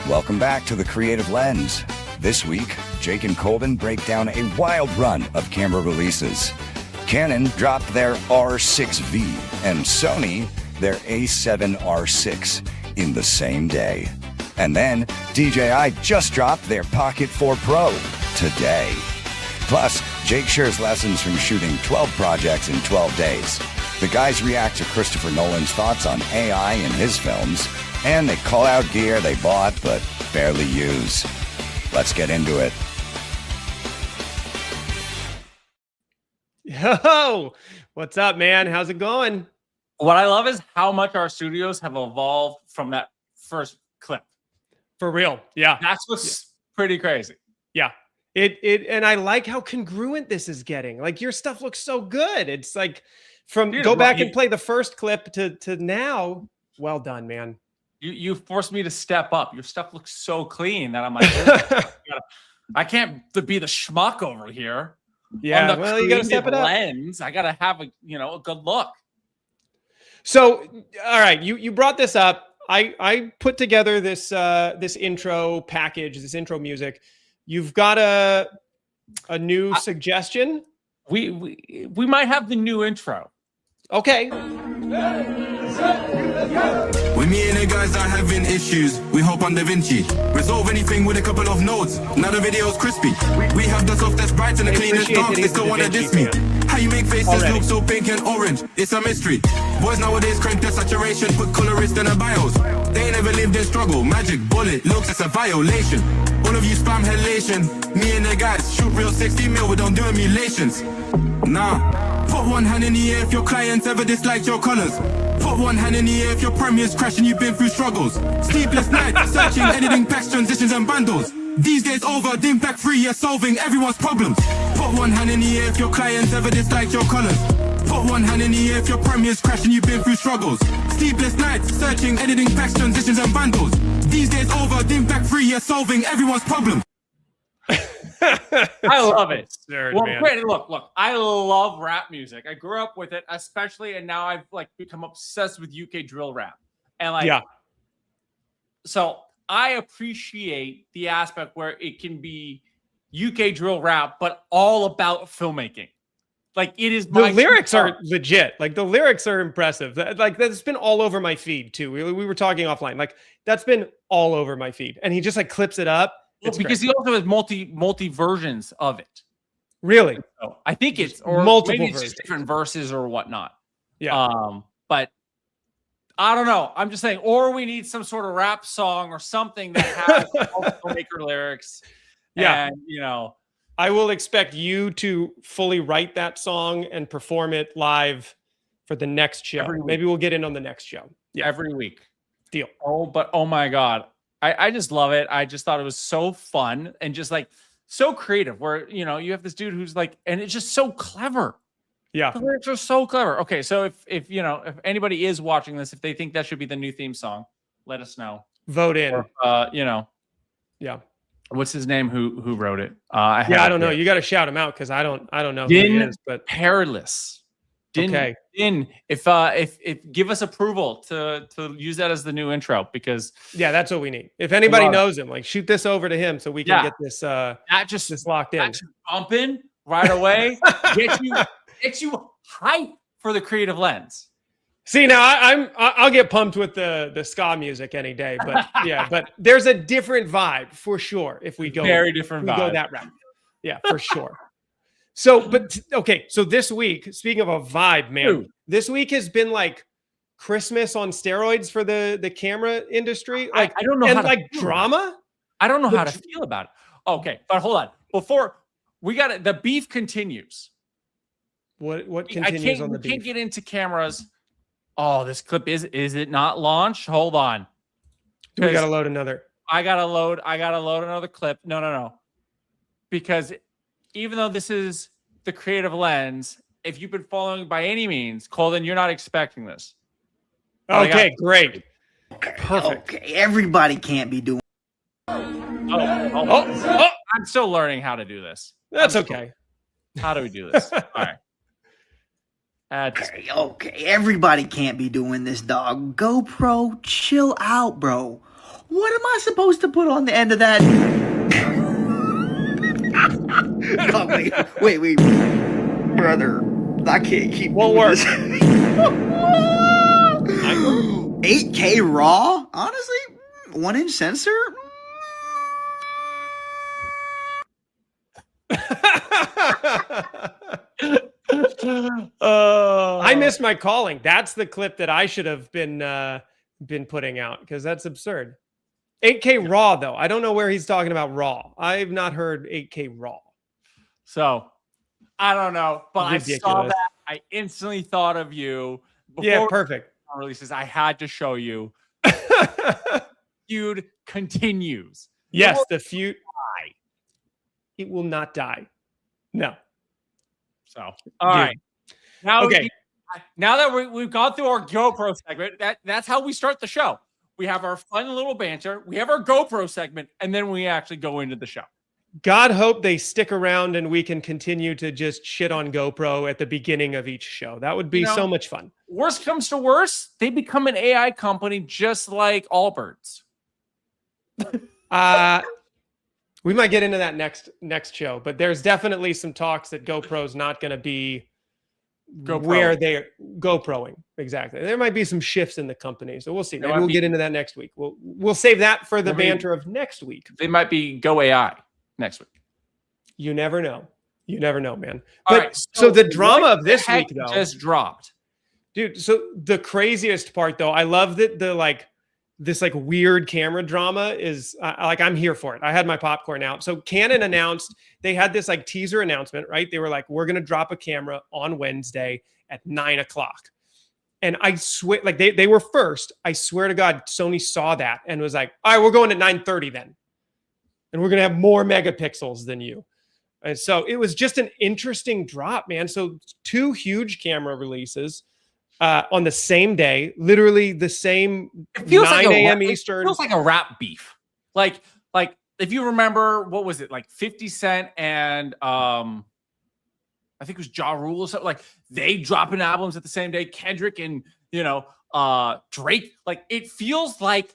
Welcome back to The Creative Lens. This week, Jake and Colden break down a wild run of camera releases. Canon dropped their R6 V and Sony their A7R VI in the same day. And then DJI just dropped their Pocket 4 Pro today. Plus, Jake shares lessons from shooting 12 projects in 12 days. The guys react to Christopher Nolan's thoughts on AI in his films, and they call out gear they bought but barely use. Let's get into it. Yo, what's up, man? How's it going? What I love is how much our studios have evolved from that first clip. For real. Yeah. That's what's pretty crazy. Yeah. And I like how congruent this is getting. Like, your stuff looks so good. It's like from go back and play the first clip to now. Well done, man. You forced me to step up. Your stuff looks so clean that I'm like, I can't be the schmuck over here. Yeah, well, you gotta step it up. Lens. I gotta have a good look. So, all right, you brought this up. I put together this this intro package, this intro music. You've got a new suggestion. We might have the new intro. Okay. When me and the guys are having issues, we hop on Da Vinci. Resolve anything with a couple of notes. Now the video's crispy. We have the softest brights and the cleanest darks. They still wanna diss me. How you make faces look so pink and orange? It's a mystery. Boys nowadays crank their saturation, put colorist in their bios. They ain't never lived in struggle. Magic bullet looks, it's a violation. All of you spam halation. Me and the guys shoot real 60 mil, we don't do emulations. Nah. Put one hand in the air if your clients ever disliked your colors. Put one hand in the air if your premieres crash and you've been through struggles. Sleepless nights, searching, editing packs, transitions and bundles. These days over, dim pack free, you're solving everyone's problems. Put one hand in the air if your clients ever disliked your colors. Put one hand in the air if your premieres crash and you've been through struggles. Sleepless nights, searching, editing packs, transitions and bundles. These days over, dim pack free, you're solving everyone's problems. I love it. Absurd, well, man. great. Look, I love rap music. I grew up with it, especially, and now I've become obsessed with UK drill rap. And so I appreciate the aspect where it can be UK drill rap, but all about filmmaking. Like, it is. The lyrics are legit. Like, the lyrics are impressive. Like, that's been all over my feed too. We were talking offline. Like, that's been all over my feed, and he just clips it up. Well, because he also has multi versions of it. Really? So I think it's multiple maybe it's versions. just different verses or whatnot. Yeah. But I don't know. I'm just saying, or we need some sort of rap song or something that has filmmaker lyrics. Yeah. And I will expect you to fully write that song and perform it live for the next show. Maybe we'll get in on the next show. Yeah, every week. Deal. Oh my God. I just love it. I just thought it was so fun and just so creative where, you have this dude who's and it's just so clever. Yeah. The lyrics are so clever. Okay. So if anybody is watching this, if they think that should be the new theme song, let us know. Vote in. Or, yeah. What's his name? Who wrote it? I don't know. You got to shout him out because I don't know who he is. But Perilous. Okay. If give us approval to use that as the new intro, because that's what we need. If anybody knows him, shoot this over to him so we can get this this locked in. Bumping right away. get you hype for the Creative Lens. See, now I'll get pumped with the ska music any day, but but there's a different vibe for sure if we go very different vibe. Go that route. Yeah, for sure. So, so this week, speaking of a vibe, man, this week has been Christmas on steroids for the camera industry. I don't know how to drama. I don't know how to feel about it. Okay, but hold on. Before we got it, the beef continues. What continues on the beef? We can't get into cameras. Oh, this clip is it not launched? Hold on. We gotta load another. I gotta load another clip. No. Because even though this is the Creative Lens, if you've been following by any means, Colden, you're not expecting this. Okay, great. Perfect. Okay, everybody can't be doing. Oh! I'm still learning how to do this. That's okay. How do we do this? All right. Okay, everybody can't be doing this, dog. GoPro, chill out, bro. What am I supposed to put on the end of that? Oh, wait, brother, I can't keep. Won't work. 8K RAW, honestly, 1-inch sensor. I missed my calling. That's the clip that I should have been putting out because that's absurd. 8K RAW though. I don't know where he's talking about RAW. I've not heard 8K RAW. So I don't know, but Ridiculous. I saw that. I instantly thought of you. Yeah, perfect. Releases. I had to show you. Feud continues. Yes, the feud. It will not die. No. So, all right. Now, okay. Now that we've gone through our GoPro segment, that's how we start the show. We have our fun little banter. We have our GoPro segment, and then we actually go into the show. God hope they stick around and we can continue to just shit on GoPro at the beginning of each show. That would be so much fun. Worst comes to worst, they become an AI company just like Allbirds. We might get into that next show, but there's definitely some talks that GoPro's not going to be where they're GoProing. Exactly. There might be some shifts in the company, so we'll see. Maybe we'll get into that next week. We'll save that for the banter of next week. They might be Go AI next week. You never know. You never know, man. All but right, so the drama of this week, though, just dropped, dude. So the craziest part, though, I love that this weird camera drama is I'm here for it. I had my popcorn out. So Canon announced, they had this teaser announcement, right? They were like, we're going to drop a camera on Wednesday at 9:00. And I swear, they were first. I swear to God, Sony saw that and was like, all right, we're going at 9:30 then. And we're going to have more megapixels than you. And so it was just an interesting drop, man. So 2 huge camera releases on the same day, literally the same 9 a.m. Eastern. It feels like a rap beef. Like if you remember, what was it? 50 Cent and I think it was Ja Rule or something. They dropping albums at the same day. Kendrick and Drake. It feels like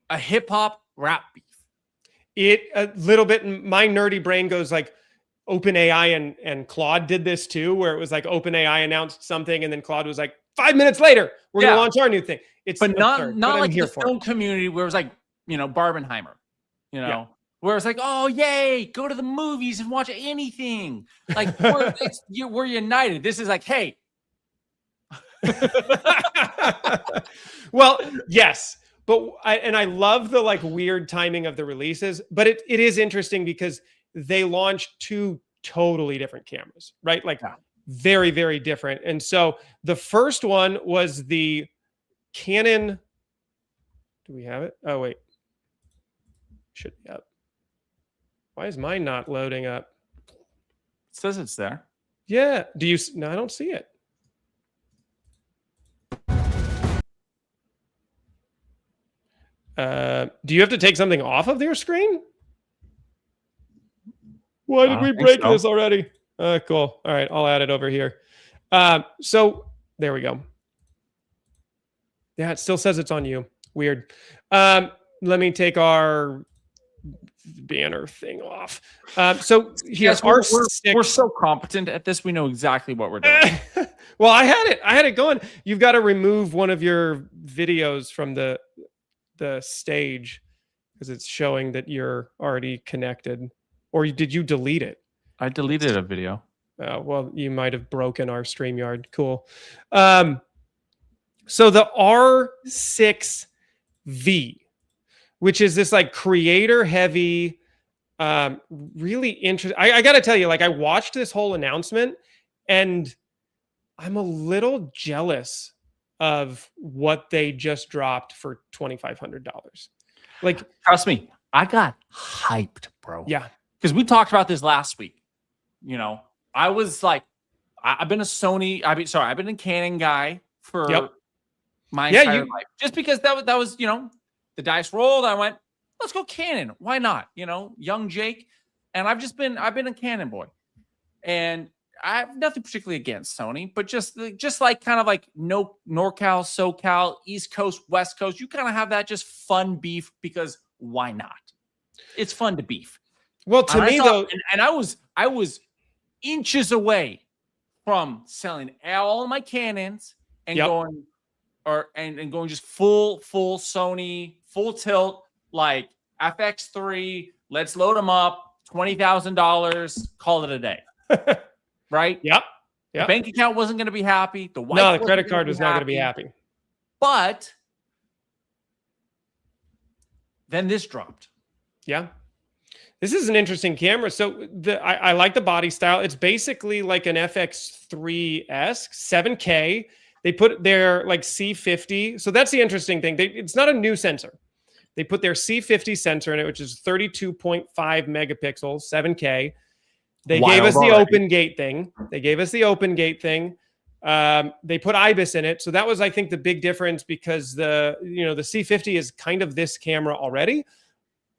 a hip hop rap beef. It a little bit. My nerdy brain goes OpenAI and Claude did this too, where it was OpenAI announced something and then Claude was 5 minutes later, we're going to launch our new thing. It's not like the film community where it was Barbenheimer, where it's oh, yay, go to the movies and watch anything. We're united. This is hey. Well, yes. But I love the weird timing of the releases, but it is interesting because they launched 2 totally different cameras, right? Very, very different. And so the first one was the Canon. Do we have it? Oh, wait. Should be up. Why is mine not loading up? It says it's there. Yeah. No, I don't see it. Do you have to take something off of your screen? Why did we break this already? Cool. All right. I'll add it over here. So there we go. Yeah, it still says it's on you. Weird. Let me take our banner thing off. So here's we're so competent at this. We know exactly what we're doing. Well, I had it going. You've got to remove one of your videos from the stage because it's showing that you're already connected. Or did you delete it? I deleted a video. Well, you might have broken our StreamYard. Cool. So the R6 V, which is this creator heavy, really interesting. I got to tell you, I watched this whole announcement and I'm a little jealous of what they just dropped for $2,500. Trust me, I got hyped, bro. Yeah. Because we talked about this last week. I was I've been I've been a Canon guy for my entire life. Just because that was the dice rolled. I went, let's go Canon. Why not? Young Jake. And I've been a Canon boy. And I have nothing particularly against Sony, but just like kind of like no NorCal, SoCal, East Coast, West Coast, you kind of have that just fun beef because why not? It's fun to beef. Well, to me though, and I was inches away from selling all my Canons and going and going just full Sony, full tilt, like FX3. Let's load them up, $20,000, call it a day. Right? Yep. The bank account wasn't going to be happy. The credit card was not going to be happy. But then this dropped. Yeah. This is an interesting camera. So I like the body style. It's basically like an FX3-esque, 7K. They put their like C50. So that's the interesting thing. It's not a new sensor. They put their C50 sensor in it, which is 32.5 megapixels, 7K. They gave us the open gate thing. They put IBIS in it. So that was, I think, the big difference because the C50 is kind of this camera already,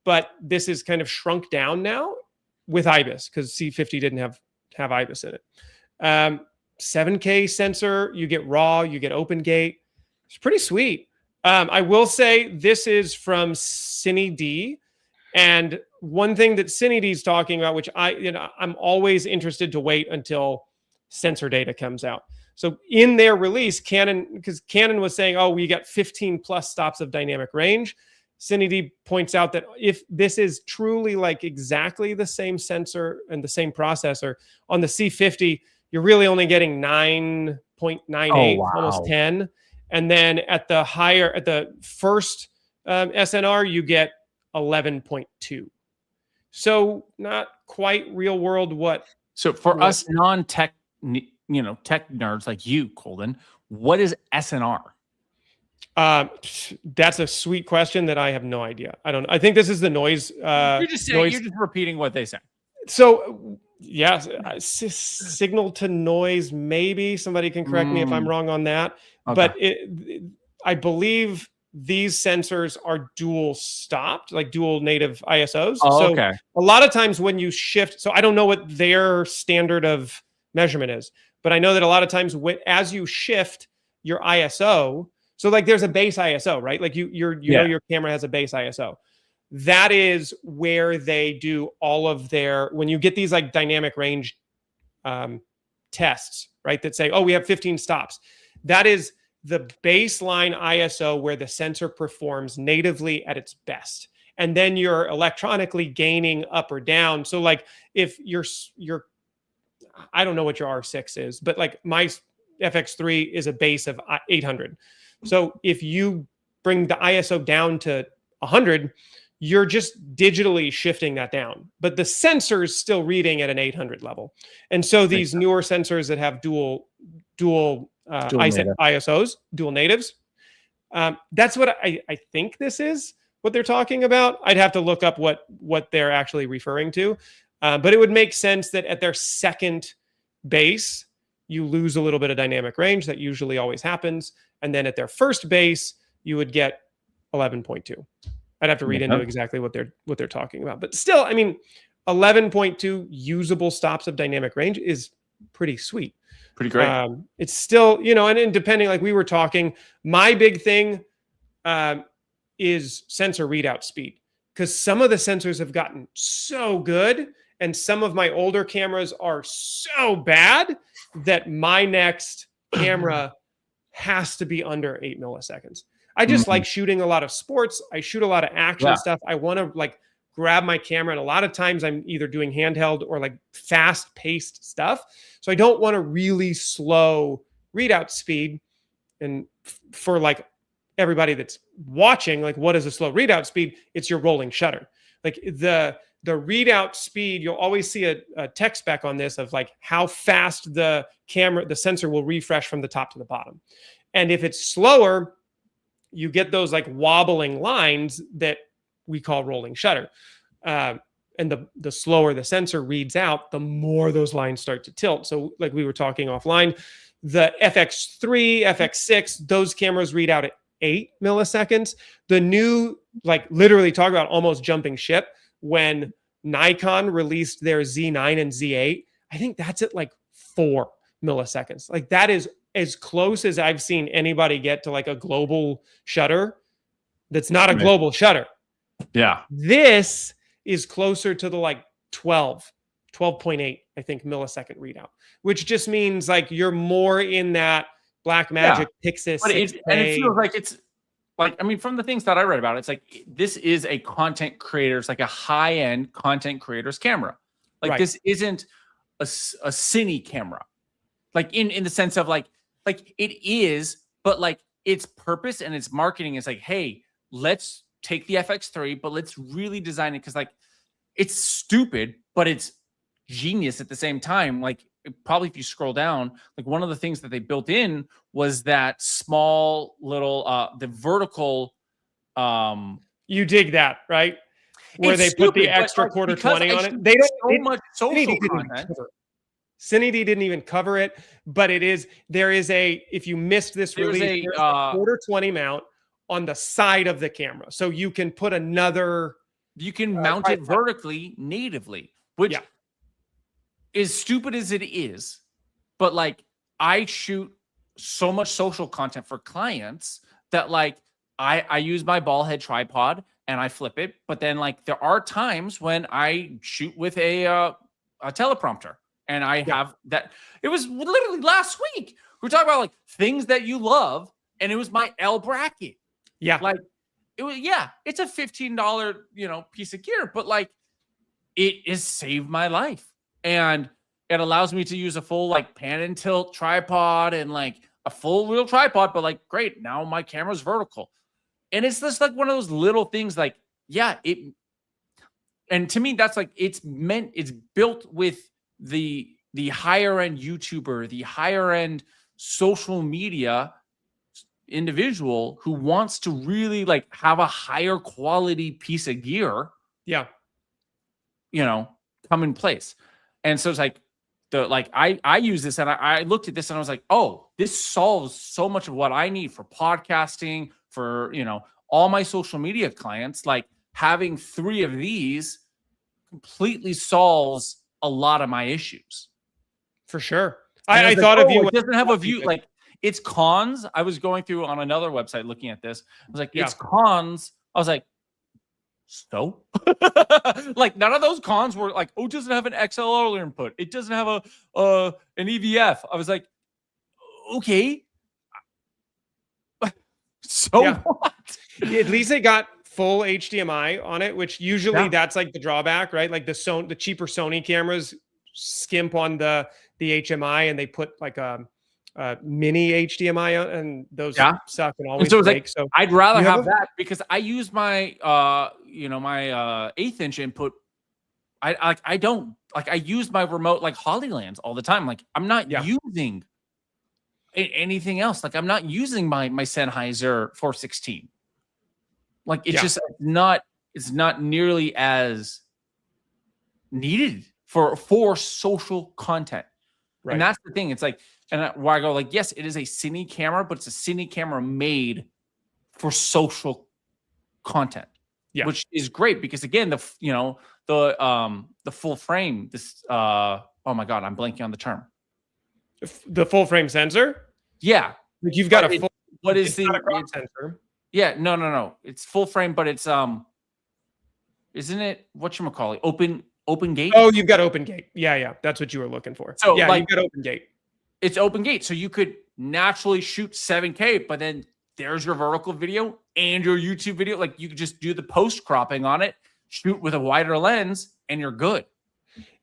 but this is kind of shrunk down now with IBIS because C50 didn't have IBIS in it. 7K sensor, you get RAW, you get open gate. It's pretty sweet. I will say this is from Cine D. And one thing that Cine D is talking about, which I'm always interested to wait until sensor data comes out. So in their release, because Canon was saying, oh, we got 15 plus stops of dynamic range. Cine D points out that if this is truly like exactly the same sensor and the same processor on the C50, you're really only getting 9.98, almost 10. And then at the first SNR, you get 11.2. So not quite real world. So for us non-tech, tech nerds like you, Colden, what is SNR? That's a sweet question that I have no idea. I think this is the noise. You're just repeating what they say. So yes, signal to noise. Maybe somebody can correct me if I'm wrong on that. Okay. But I believe these sensors are dual stopped, like dual native ISOs. So a lot of times when you shift, so I don't know what their standard of measurement is, but I know that a lot of times as you shift your ISO, so like there's a base ISO, right? Like you know your camera has a base ISO. That is where they do all of when you get these like dynamic range tests, right? That say, oh, we have 15 stops. That is the baseline ISO where the sensor performs natively at its best. And then you're electronically gaining up or down. So like if you're I don't know what your R6 is, but like my FX3 is a base of 800. So if you bring the ISO down to 100, you're just digitally shifting that down. But the sensor's still reading at an 800 level. And so these newer sensors that have dual ISOs, dual natives, that's what I think this is, what they're talking about. I'd have to look up what they're actually referring to. But it would make sense that at their second base, you lose a little bit of dynamic range. That usually always happens. And then at their first base, you would get 11.2. I'd have to read into exactly what they're talking about. But still, I mean, 11.2 usable stops of dynamic range is pretty sweet. Pretty great. It's still, and depending, like we were talking, my big thing is sensor readout speed, because some of the sensors have gotten so good and some of my older cameras are so bad that my next camera has to be under 8 milliseconds. I just like shooting a lot of sports. I shoot a lot of action stuff. I want to like grab my camera. And a lot of times I'm either doing handheld or like fast paced stuff. So I don't want a really slow readout speed. And for like everybody that's watching, like what is a slow readout speed? It's your rolling shutter. Like the readout speed, you'll always see a tech spec on this of like how fast the sensor will refresh from the top to the bottom. And if it's slower, you get those like wobbling lines that we call rolling shutter. And the slower the sensor reads out, the more those lines start to tilt. So like we were talking offline, the FX3, FX6, those cameras read out at 8 milliseconds. The new, like literally talk about almost jumping ship, when Nikon released their Z9 and Z8, I think that's at like 4 milliseconds. Like that is as close as I've seen anybody get to like a global shutter. That's not a global shutter. Yeah. This is closer to the like 12.8, I think, millisecond readout, which just means like you're more in that Blackmagic Pixis. But and it feels like it's like, I mean, from the things that I read about, it's like this is a content creator's, like a high-end content creator's camera. Like this isn't a cine camera. Like in the sense of like it is, but like its purpose and its marketing is like, hey, let's take the FX3, but let's really design it because like it's stupid, but it's genius at the same time. Like probably if you scroll down, like one of the things that they built in was that small little the vertical you dig that, right? Where they put the extra quarter 20 on it. They don't so much social content. Cinity didn't even cover it, but there is a, if you missed this release, there's a quarter 20 mount on the side of the camera. So you can put another. You can mount it vertically natively, which is stupid as it is. But like I shoot so much social content for clients that like I use my ball head tripod and I flip it. But then like there are times when I shoot with a teleprompter. And I have that. It was literally last week. We were talking about like things that you love, and it was my L bracket. Yeah, like it was. Yeah, it's a $15 piece of gear, but like it has saved my life, and it allows me to use a full like pan and tilt tripod and like a full real tripod. But like, great, now my camera's vertical, and it's just like one of those little things. Like, yeah, it. And to me, that's like it's built with the higher end YouTuber, the higher end social media individual who wants to really like have a higher quality piece of gear. Yeah. Come in place. And so it's like I use this and I looked at this and I was like, oh, this solves so much of what I need for podcasting, for, all my social media clients. Like having 3 of these completely solves a lot of my issues. For sure. I thought of you. It doesn't have a view. Like its cons. I was going through on another website looking at this. I was like, its cons. I was like, so like none of those cons were like, oh, it doesn't have an XLR input. It doesn't have an EVF. I was like, okay. So what? At least they got full HDMI on it, which usually that's like the drawback, right? Like the cheaper Sony cameras skimp on the HMI and they put like a mini HDMI on, and those suck and always break. Like, so I'd rather have that because I use my my 1/8 inch input. I don't I use my remote like Hollylands all the time. Like I'm not using anything else. Like I'm not using my Sennheiser 416. Like it's just it's not nearly as needed for social content. Right. And that's the thing. It's like, and where I go like, yes, it is a cine camera, but it's a cine camera made for social content, which is great because again, the full frame, this, oh my God, I'm blanking on the term. The full frame sensor. Yeah. Like you've got a full, what is the crop sensor? Yeah, no. It's full frame, but it's isn't it whatchamacallit? Open gate? Oh, you've got open gate. Yeah. That's what you were looking for. So yeah, you've got open gate. It's open gate. So you could naturally shoot 7K, but then there's your vertical video and your YouTube video. Like you could just do the post cropping on it, shoot with a wider lens, and you're good.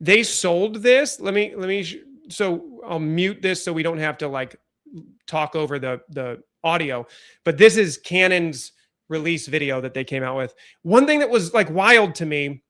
They sold this. Let me so I'll mute this so we don't have to like talk over the audio, but this is Canon's release video that they came out with. One thing that was like wild to me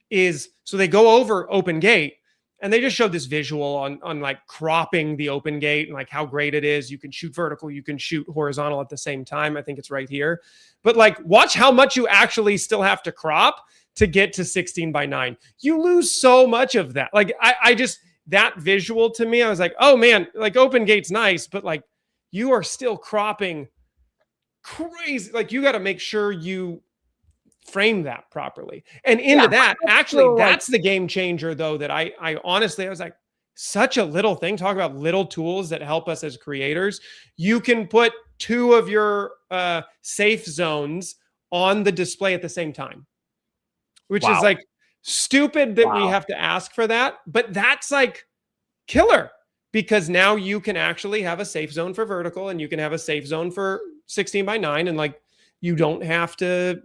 is, so they go over open gate and they just showed this visual on like cropping the open gate and like how great it is. You can shoot vertical, you can shoot horizontal at the same time. I think it's right here, but like watch how much you actually still have to crop to get to 16:9. You lose so much of that. Like I just, that visual to me, I was like, oh man, like open gate's nice, but like you are still cropping crazy. Like you got to make sure you frame that properly. And into that, actually, that's the game changer though, that I honestly, I was like, such a little thing. Talk about little tools that help us as creators. You can put 2 of your safe zones on the display at the same time, which is like stupid that we have to ask for that. But that's like killer, because now you can actually have a safe zone for vertical and you can have a safe zone for 16:9. And like, you don't have to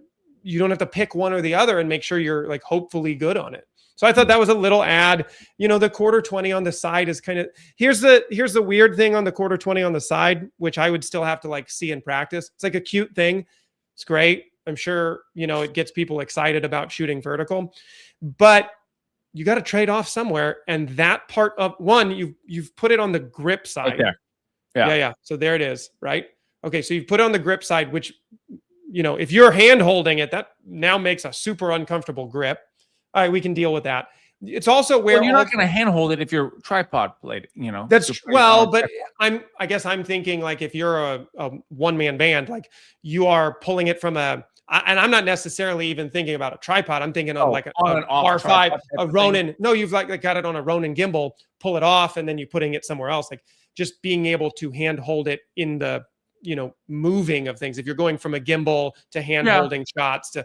pick one or the other and make sure you're like hopefully good on it. So I thought that was a little ad. You know, the quarter 20 on the side is kind of, here's the weird thing on the quarter 20 on the side, which I would still have to like see in practice. It's like a cute thing. It's great. I'm sure, you know, it gets people excited about shooting vertical, but you got to trade off somewhere. And that part of one, you've put it on the grip side. Right there. Yeah. So there it is. Right. Okay. So you've put it on the grip side, which, you know, if you're hand holding it, that now makes a super uncomfortable grip. All right. We can deal with that. It's also where you're not going to hand hold it if you're tripod plate, you know. That's well, but I guess I'm thinking like if you're a one-man band, like you are pulling it from and I'm not necessarily even thinking about a tripod. I'm thinking of like an R5, a Ronin. No, you've like got it on a Ronin gimbal, pull it off, and then you're putting it somewhere else. Like just being able to hand hold it in the, you know, moving of things. If you're going from a gimbal to hand holding shots to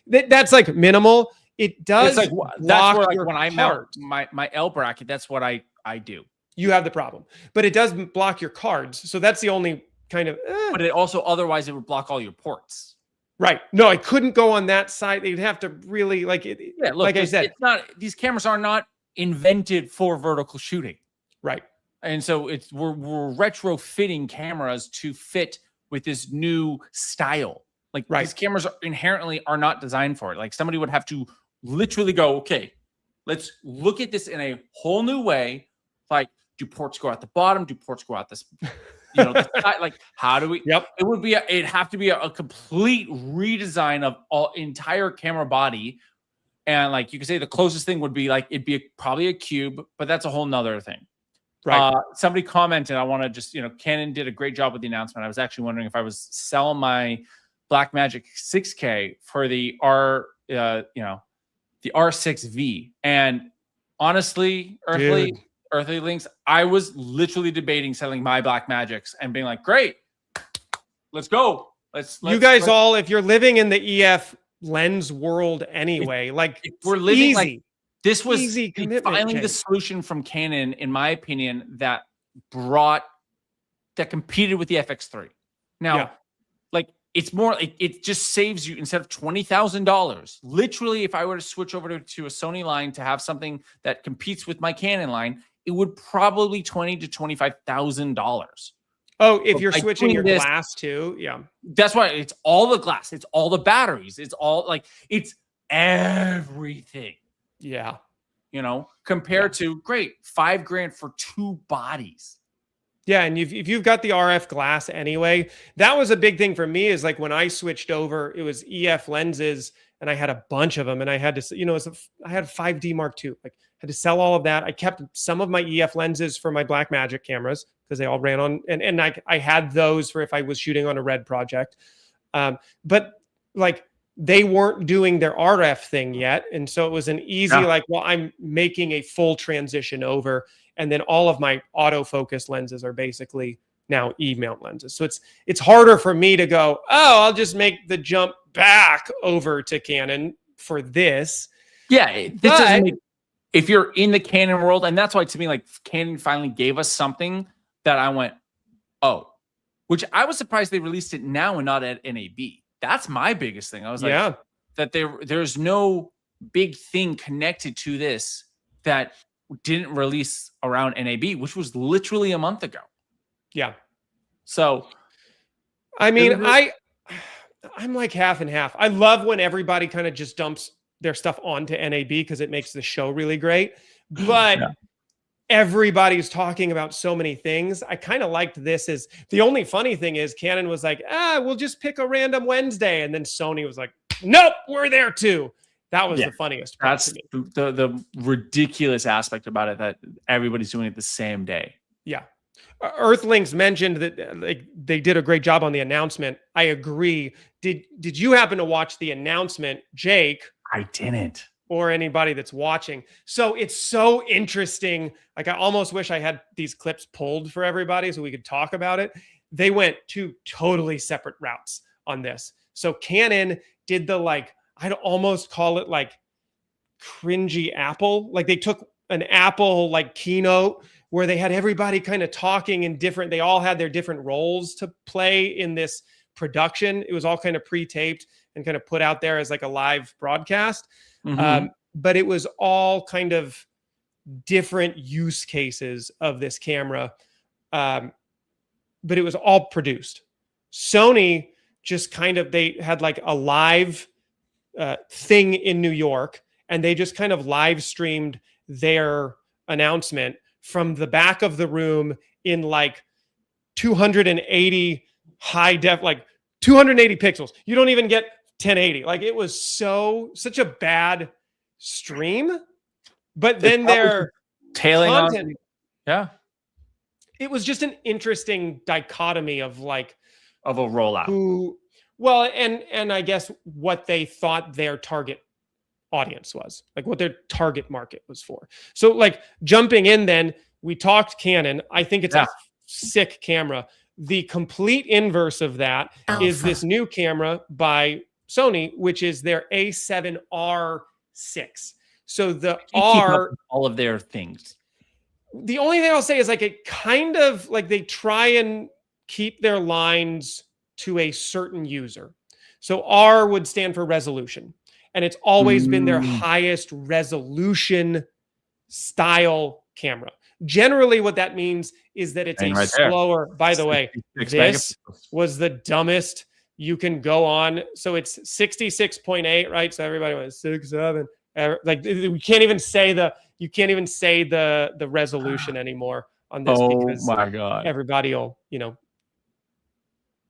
that's like minimal. It does. It's like, that's where like when I mount my L bracket, that's what I do. You have the problem, but it does block your cards. So that's the only kind of, but it also, otherwise it would block all your ports. Right. No, I couldn't go on that side. You'd have to really like it. Yeah, look, like I said, it's not, these cameras are not invented for vertical shooting. Right. And so we're retrofitting cameras to fit with this new style. Like these cameras inherently are not designed for it. Like somebody would have to literally go, okay, let's look at this in a whole new way. Like, do ports go out the bottom? Do ports go out this, you know, the side? Like, how do we, it'd have to be a complete redesign of entire camera body. And like, you could say the closest thing would be like, it'd be probably a cube, but that's a whole nother thing. Right. Somebody commented, I want to just, you know, Canon did a great job with the announcement. I was actually wondering if I was selling my Blackmagic 6K for the the R6 V. And honestly, Earthly Links, I was literally debating selling my Blackmagics and being like, great, let's go. Let's you guys all, if you're living in the EF lens world anyway, like we're living easy. Like this was easy finally the solution from Canon, in my opinion, that competed with the FX3. Now, like it's more, it just saves you, instead of $20,000, literally, if I were to switch over to a Sony line to have something that competes with my Canon line, it would probably $20,000 to $25,000. Oh, if you're switching your glass too, that's why it's all the glass, it's all the batteries, it's all like it's everything. Yeah, you know, compared to great $5,000 for 2 bodies. Yeah, and if you've got the RF glass anyway, that was a big thing for me. Is like when I switched over, it was EF lenses, and I had a bunch of them, and I had to, you know, I had 5D Mark II. Like, had to sell all of that. I kept some of my EF lenses for my Blackmagic cameras because they all ran on, and I had those for if I was shooting on a red project. But like they weren't doing their RF thing yet, and so it was an easy like, well, I'm making a full transition over. And then all of my autofocus lenses are basically now E-mount lenses. So it's harder for me to go, oh, I'll just make the jump back over to Canon for this. Yeah, if you're in the Canon world, and that's why to me, like Canon finally gave us something that I went, oh, which I was surprised they released it now and not at NAB. That's my biggest thing. I was like, that there's no big thing connected to this that didn't release around NAB, which was literally a month ago. Yeah. So, I mean, I'm like half and half. I love when everybody kind of just dumps their stuff onto NAB because it makes the show really great. But everybody's talking about so many things. I kind of liked this. Is the only funny thing is Canon was like, we'll just pick a random Wednesday. And then Sony was like, nope, we're there too. That was the funniest part. That's the ridiculous aspect about it, that everybody's doing it the same day. Yeah. Earthlings mentioned that like they did a great job on the announcement. I agree. Did you happen to watch the announcement, Jake? I didn't. or anybody that's watching. So it's so interesting. Like, I almost wish I had these clips pulled for everybody so we could talk about it. They went two totally separate routes on this. So Canon did the, like, I'd almost call it like cringy Apple. Like, they took an Apple like keynote where they had everybody kind of talking in different, they all had their different roles to play in this production. It was all kind of pre-taped and kind of put out there as like a live broadcast. But it was all kind of different use cases of this camera. But it was all produced. Sony just kind of, they had like a live thing in New York, and they just kind of live streamed their announcement from the back of the room in like 280 high def, like 280 pixels. You don't even get 1080. Like, it was such a bad stream. But then their tailing content, on. Yeah. It was just an interesting dichotomy of like, of a rollout. Well, and I guess what they thought their target audience was, like what their target market was for. So like, jumping in, then we talked Canon. I think it's a sick camera. The complete inverse of that is this new camera by Sony, which is their A7R VI. So the R, all of their things. The only thing I'll say is like, it kind of like, they try and keep their lines to a certain user. So R would stand for resolution, and it's always been their highest resolution style camera. Generally, what that means is that it's slower. By the way, this was the dumbest you can go on. So it's 66.8, right? So everybody went 6.7. Like, we can't even say the resolution anymore on this, because my God, everybody will,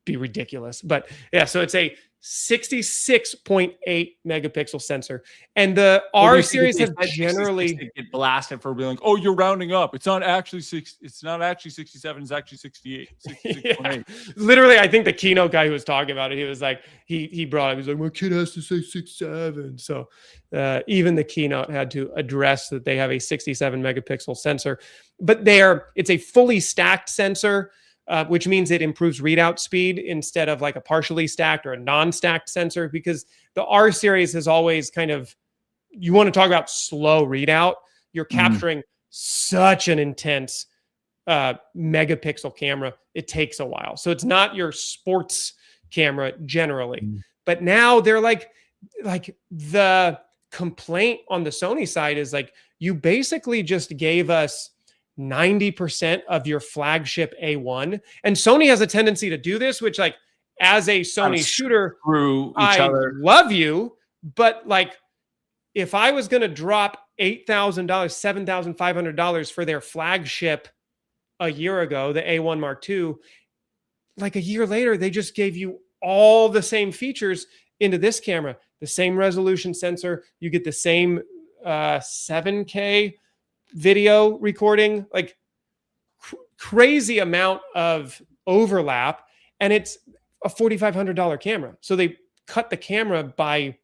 be ridiculous. But yeah, so it's a 66.8 megapixel sensor, and the R series has generally get blasted for being like, "Oh, you're rounding up. It's not actually 6. It's not actually 67. It's actually 68. 66.8." Yeah. Literally, I think the keynote guy who was talking about it, he was like, he brought it. He was like, "My kid has to say 6.7." So even the keynote had to address that they have a 67 megapixel sensor, but it's a fully stacked sensor. Which means it improves readout speed instead of like a partially stacked or a non-stacked sensor, because the R series has always kind of, you want to talk about slow readout. You're capturing such an intense megapixel camera. It takes a while. So it's not your sports camera generally. But now they're like the complaint on the Sony side is like, you basically just gave us 90% of your flagship A1. And Sony has a tendency to do this, which, like, as a Sony shooter, I love you, but like, if I was going to drop $8,000, $7,500 for their flagship a year ago, the A1 Mark II, like a year later, they just gave you all the same features into this camera, the same resolution sensor. You get the same 7K video recording, like crazy amount of overlap, and it's a $4,500 camera. So they cut the camera by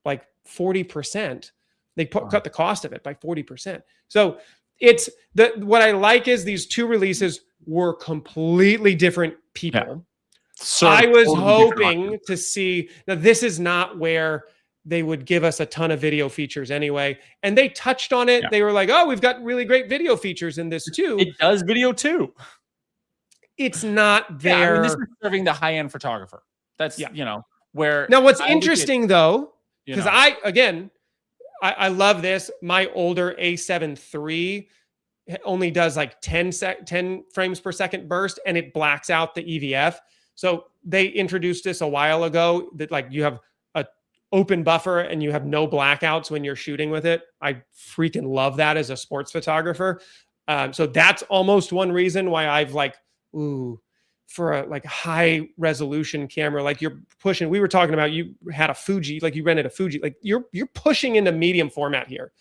like 40%. They cut the cost of it by 40%. So it's what I like is these two releases were completely different people. Yeah. So I was hoping to see that this is not where they would give us a ton of video features anyway. And they touched on it. Yeah. They were like, oh, we've got really great video features in this too. It does video too. It's not there. Yeah, I mean, this is serving the high-end photographer. That's, where. Now, what's interesting though, because I love this. My older A7 III only does like 10 frames per second burst, and it blacks out the EVF. So they introduced this a while ago that like you have open buffer and you have no blackouts when you're shooting with it. I freaking love that as a sports photographer. So that's almost one reason why I've like, for a like high resolution camera, like you're pushing, we were talking about, you had a Fuji, like you rented a Fuji, like you're pushing into medium format here.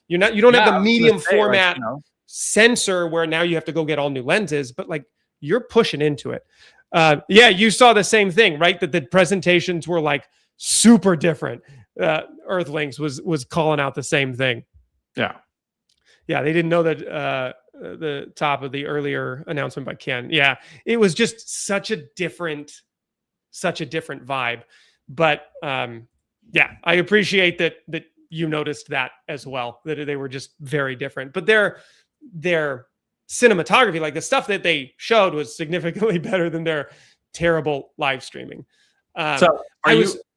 You don't have the medium format sensor where now you have to go get all new lenses, but like you're pushing into it. You saw the same thing, right? That the presentations were like super different. Earthlings was calling out the same thing. Yeah. Yeah, they didn't know that the top of the earlier announcement by Ken. Yeah, it was just such a different vibe. But yeah, I appreciate that you noticed that as well, that they were just very different. But their cinematography, like the stuff that they showed, was significantly better than their terrible live streaming. So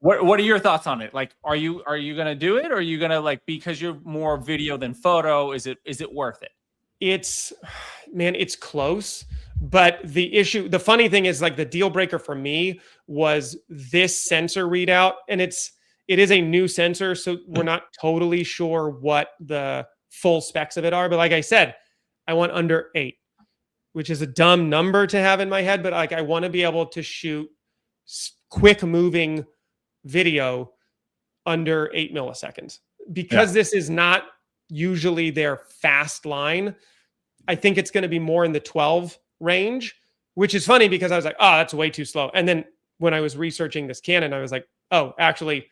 what are your thoughts on it? Like, are you gonna do it, or are you gonna, like, because you're more video than photo, is it worth it? It's close, but the funny thing is, like, the deal breaker for me was this sensor readout, and it is a new sensor, so we're not totally sure what the full specs of it are. But like I said, I want under 8, which is a dumb number to have in my head, but like I want to be able to shoot quick moving video under 8 milliseconds, because this is not usually their fast line. I think it's going to be more in the 12 range, which is funny because I was like, oh, that's way too slow. And then when I was researching this Canon, I was like, oh, actually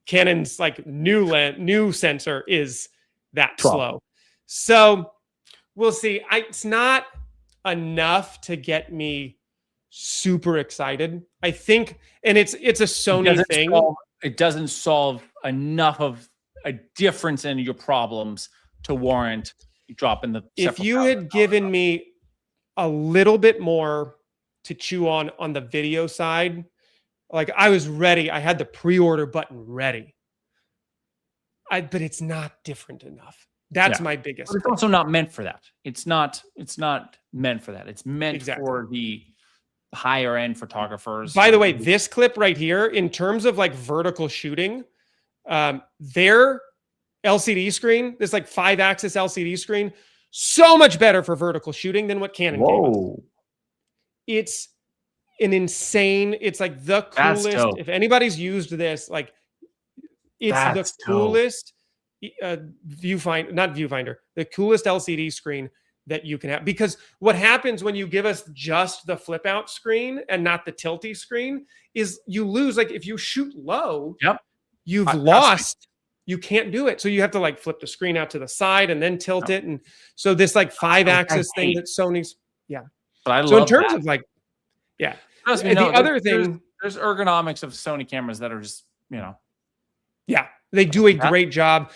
Canon's like new sensor is that 12. Slow. So we'll see. It's not enough to get me super excited, I think. And it's a Sony thing. It doesn't solve enough of a difference in your problems to warrant dropping the. If you had given me a little bit more to chew on the video side, like I was ready. I had the pre-order button ready. But it's not different enough. That's my biggest. But it's also not meant for that. It's not meant for that. It's meant for the higher end photographers. By the way, this clip right here, in terms of like vertical shooting, their LCD screen, this like 5-axis LCD screen, so much better for vertical shooting than what Canon gave us. It's an insane, it's like the coolest. If anybody's used this, like it's the coolest viewfinder, the coolest LCD screen that you can have. Because what happens when you give us just the flip out screen and not the tilty screen is you lose. Like if you shoot low, you've lost. You can't do it. So you have to like flip the screen out to the side and then tilt it. And so this like 5-axis thing that Sony's, But I so love in terms that. of like, Trust me, the other thing, there's ergonomics of Sony cameras that are just, they do a great job.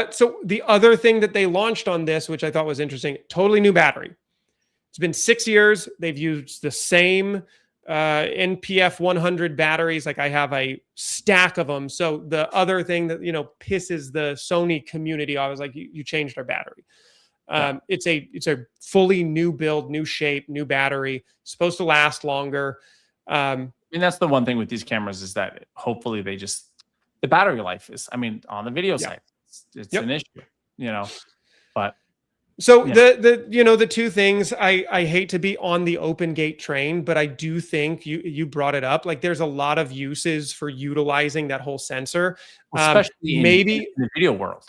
So the other thing that they launched on this, which I thought was interesting, totally new battery. It's been 6 years. They've used the same NPF 100 batteries. Like I have a stack of them. So the other thing that, pisses the Sony community off is like, you changed our battery. It's a fully new build, new shape, new battery, supposed to last longer. I mean, that's the one thing with these cameras is that hopefully the battery life is, on the video side, it's an issue, but. So the two things, I hate to be on the open gate train, but I do think you brought it up. Like there's a lot of uses for utilizing that whole sensor, especially maybe in the video world.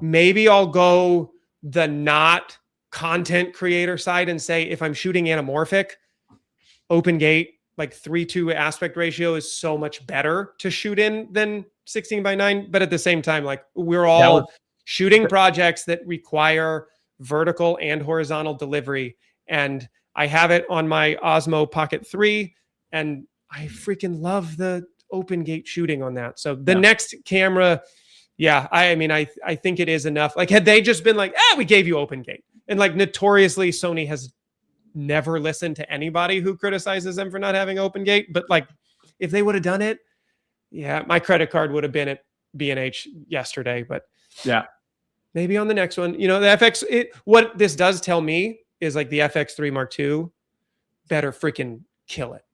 Maybe I'll go the not content creator side and say if I'm shooting anamorphic, open gate, like 3:2 aspect ratio is so much better to shoot in than 16:9. But at the same time, like we're all shooting projects that require vertical and horizontal delivery, and I have it on my Osmo Pocket 3, and I freaking love the open gate shooting on that. So the next camera, I think it is enough. Like had they just been like, we gave you open gate, and like notoriously Sony has never listened to anybody who criticizes them for not having open gate, but like if they would have done it, my credit card would have been at B&H yesterday. But maybe on the next one, the FX, what this does tell me is like the FX3 Mark II better freaking kill it.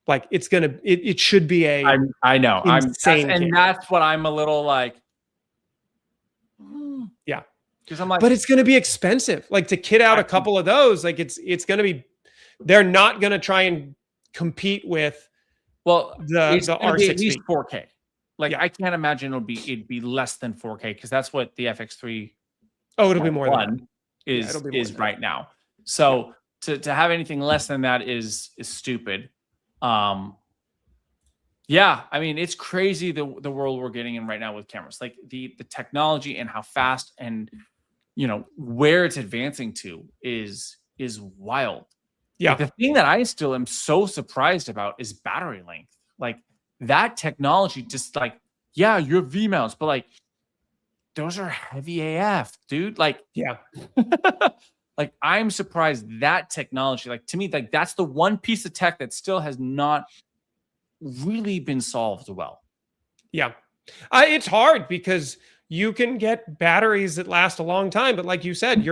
Like it's going to, it should be I know. Insane that's what I'm a little like. Because I'm like, but it's going to be expensive. Like to kit out a couple of those, like it's going to be, they're not going to try and compete with the R6 V. At least 4K. Like I can't imagine it'd be less than 4K because that's what the FX3. It'll be more than is right now. So to have anything less than that is stupid. Yeah, I mean, it's crazy the world we're getting in right now with cameras, like the technology and how fast and where it's advancing to is wild. Yeah. Like, the thing that I still am so surprised about is battery length. Like, that technology, just like, yeah, your V mounts, but like those are heavy AF, dude. Like, yeah. Like, I'm surprised that technology, like, to me, like, that's the one piece of tech that still has not really been solved well. Yeah. It's hard because you can get batteries that last a long time, but like you said,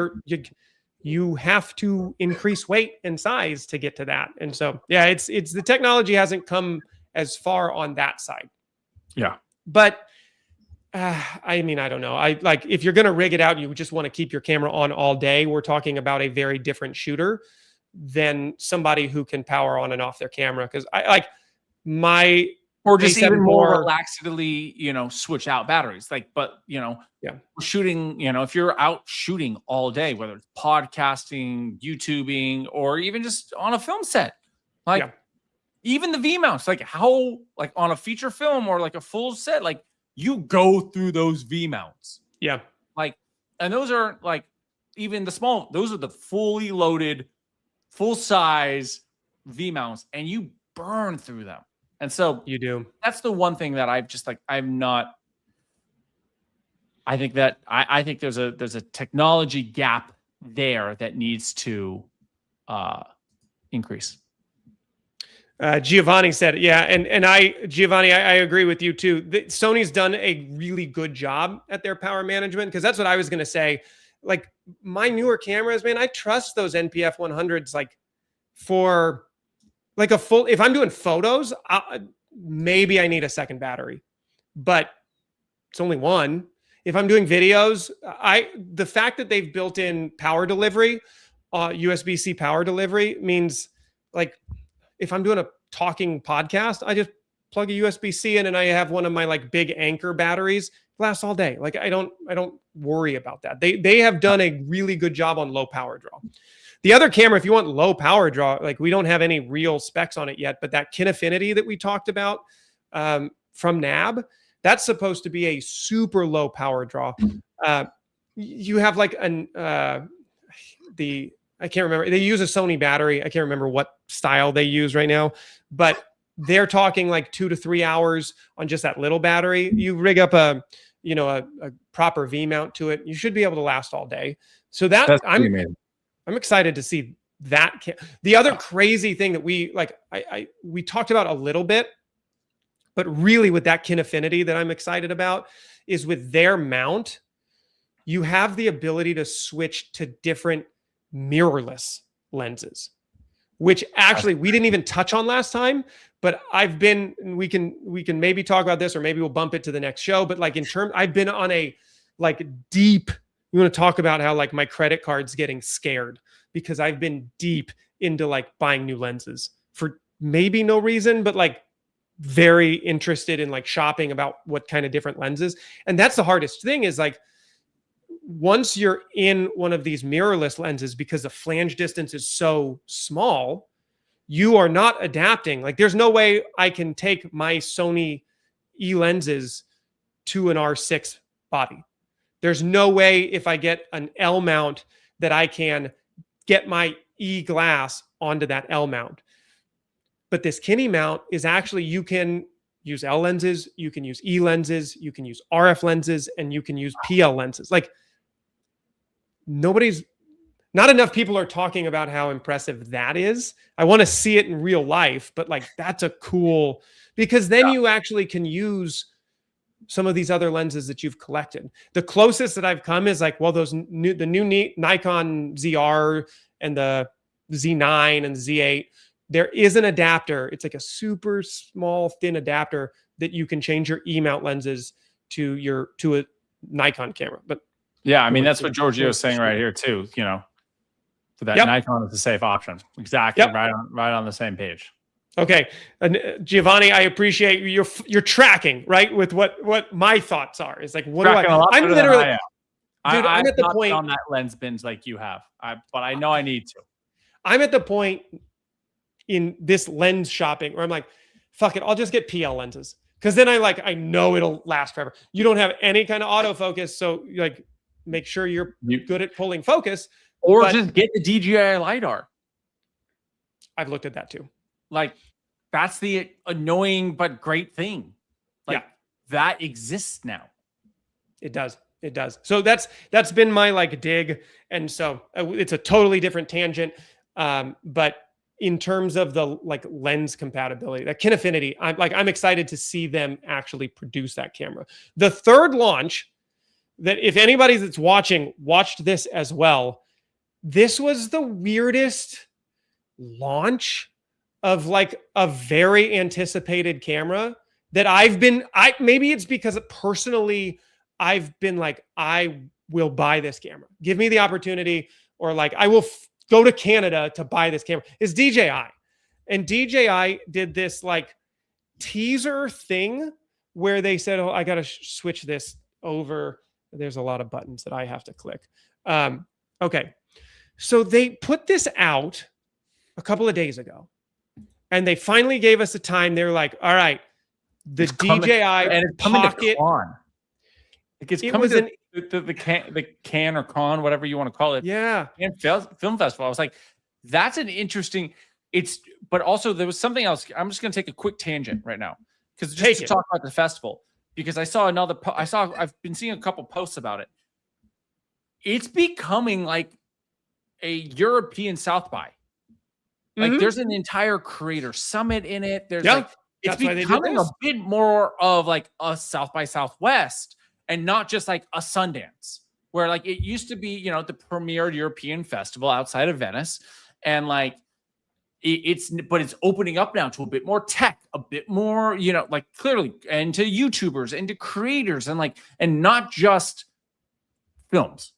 you have to increase weight and size to get to that. And so, yeah, it's the technology hasn't come as far on that side. Yeah. But I mean, I don't know. I like, if you're going to rig it out, you just want to keep your camera on all day. We're talking about a very different shooter than somebody who can power on and off their camera. Cause I like or just even more IV, relaxedly, switch out batteries. Like, but yeah, shooting, if you're out shooting all day, whether it's podcasting, YouTubing, or even just on a film set, like, yeah. Even the V mounts, like how, like on a feature film or like a full set, like you go through those V mounts. Yeah. Like, and those are like, even the small, those are the fully loaded, full size V mounts, and you burn through them. And so you do. That's the one thing that I've just like, I think that I think there's a technology gap there that needs to increase. Giovanni said, yeah. And Giovanni, I agree with you too. Sony's done a really good job at their power management. Cause that's what I was going to say. Like, my newer cameras, man, I trust those NPF 100s, like for like a full, if I'm doing photos, maybe I need a second battery, but it's only one. If I'm doing videos, the fact that they've built in power delivery, USB-C power delivery means, like, if I'm doing a talking podcast, I just plug a USB-C in and I have one of my like big Anchor batteries, lasts all day. Like, I don't worry about that. They have done a really good job on low power draw. The other camera, if you want low power draw, like, we don't have any real specs on it yet, but that Kinefinity that we talked about from NAB, that's supposed to be a super low power draw. You have like I can't remember. They use a Sony battery. I can't remember what style they use right now, but they're talking like 2 to 3 hours on just that little battery. You rig up a proper V mount to it, you should be able to last all day. So that's I'm excited to see that. The other crazy thing that we talked about a little bit, but really with that Kinefinity that I'm excited about is with their mount, you have the ability to switch to different mirrorless lenses, which actually we didn't even touch on last time, but we can maybe talk about this, or maybe we'll bump it to the next show. But like, I've been on a like deep, you want to talk about how like my credit card's getting scared because I've been deep into like buying new lenses for maybe no reason, but like very interested in like shopping about what kind of different lenses. And that's the hardest thing, is like, once you're in one of these mirrorless lenses, because the flange distance is so small, you are not adapting. Like, there's no way I can take my Sony E lenses to an R6 body. There's no way if I get an L mount that I can get my E glass onto that L mount. But this Kine mount is actually, you can use L lenses, you can use E lenses, you can use RF lenses, and you can use PL lenses. Like, not enough people are talking about how impressive that is. I want to see it in real life, but like, that's a cool, because then you actually can use some of these other lenses that you've collected. The closest that I've come is like, well, the new Nikon ZR and the Z9 and the Z8, there is an adapter. It's like a super small, thin adapter that you can change your E mount lenses to a Nikon camera. But yeah, I mean, that's what Giorgio's saying right here too. For that Nikon is a safe option. Exactly. Yep. Right on the same page. Okay, Giovanni, I appreciate you're tracking right with what my thoughts are. It's like, what do I'm literally, dude, I'm at the point on that lens binge like you have, but I know I need to. I'm at the point in this lens shopping where I'm like, fuck it, I'll just get PL lenses. Because then I know it'll last forever. You don't have any kind of autofocus, so like make sure you're good at pulling focus. Or just get the DJI LiDAR. I've looked at that too. Like, that's the annoying but great thing. Like, that exists now. It does. It does. So that's been my like dig. And so it's a totally different tangent. But in terms of the like lens compatibility, that Kinefinity, I'm excited to see them actually produce that camera. The third launch, that if anybody that's watched this as well, this was the weirdest launch of like a very anticipated camera that maybe it's because personally I've been like, I will buy this camera. Give me the opportunity, or like I will go to Canada to buy this camera. It's DJI. And DJI did this like teaser thing where they said, oh, I got to switch this over. There's a lot of buttons that I have to click. Okay. So they put this out a couple of days ago and they finally gave us a time. They're like, all right, the DJI Pocket. It was the Cannes or Con, whatever you want to call it. Yeah. And Film Festival. I was like, that's an interesting, but also there was something else. I'm just going to take a quick tangent right now. Because just to talk about the festival, because I saw I've been seeing a couple posts about it. It's becoming like a European South by. Like there's an entire creator summit in it. There's it's becoming a bit more of like a South by Southwest and not just like a Sundance, where like it used to be, you know, the premier European festival outside of Venice. And like it's opening up now to a bit more tech, a bit more, you know, like clearly, and to YouTubers and to creators and not just films.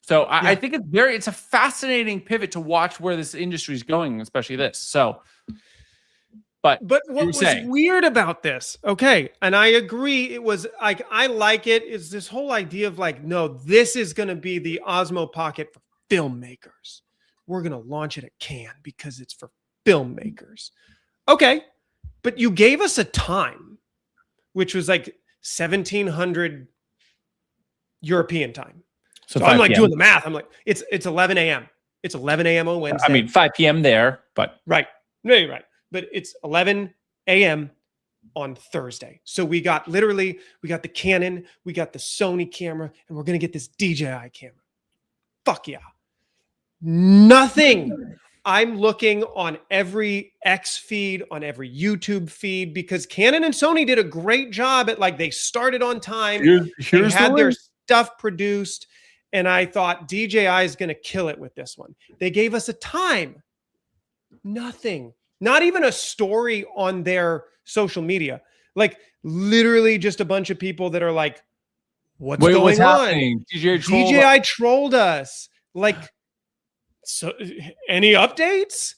So I think it's a fascinating pivot to watch where this industry is going, especially this. So, but what was weird about this? Okay. And I agree. It was like, I like it. Is this whole idea of like, no, this is going to be the Osmo Pocket for filmmakers. We're going to launch it at Cannes because it's for filmmakers. Okay. But you gave us a time, which was like 1700 European time. So I'm like doing the math. I'm like, it's 11 a.m. It's 11 a.m. on Wednesday. I mean, 5 p.m. there, but. Right. No, you're right. But it's 11 a.m. on Thursday. So we got the Canon, we got the Sony camera, and we're going to get this DJI camera. Fuck yeah. Nothing. I'm looking on every X feed, on every YouTube feed, because Canon and Sony did a great job at like, they started on time. They had their stuff produced. And I thought DJI is going to kill it with this one. They gave us a time. Nothing. Not even a story on their social media. Like literally just a bunch of people that are like, what's going on? DJI trolled us. Like, so any updates?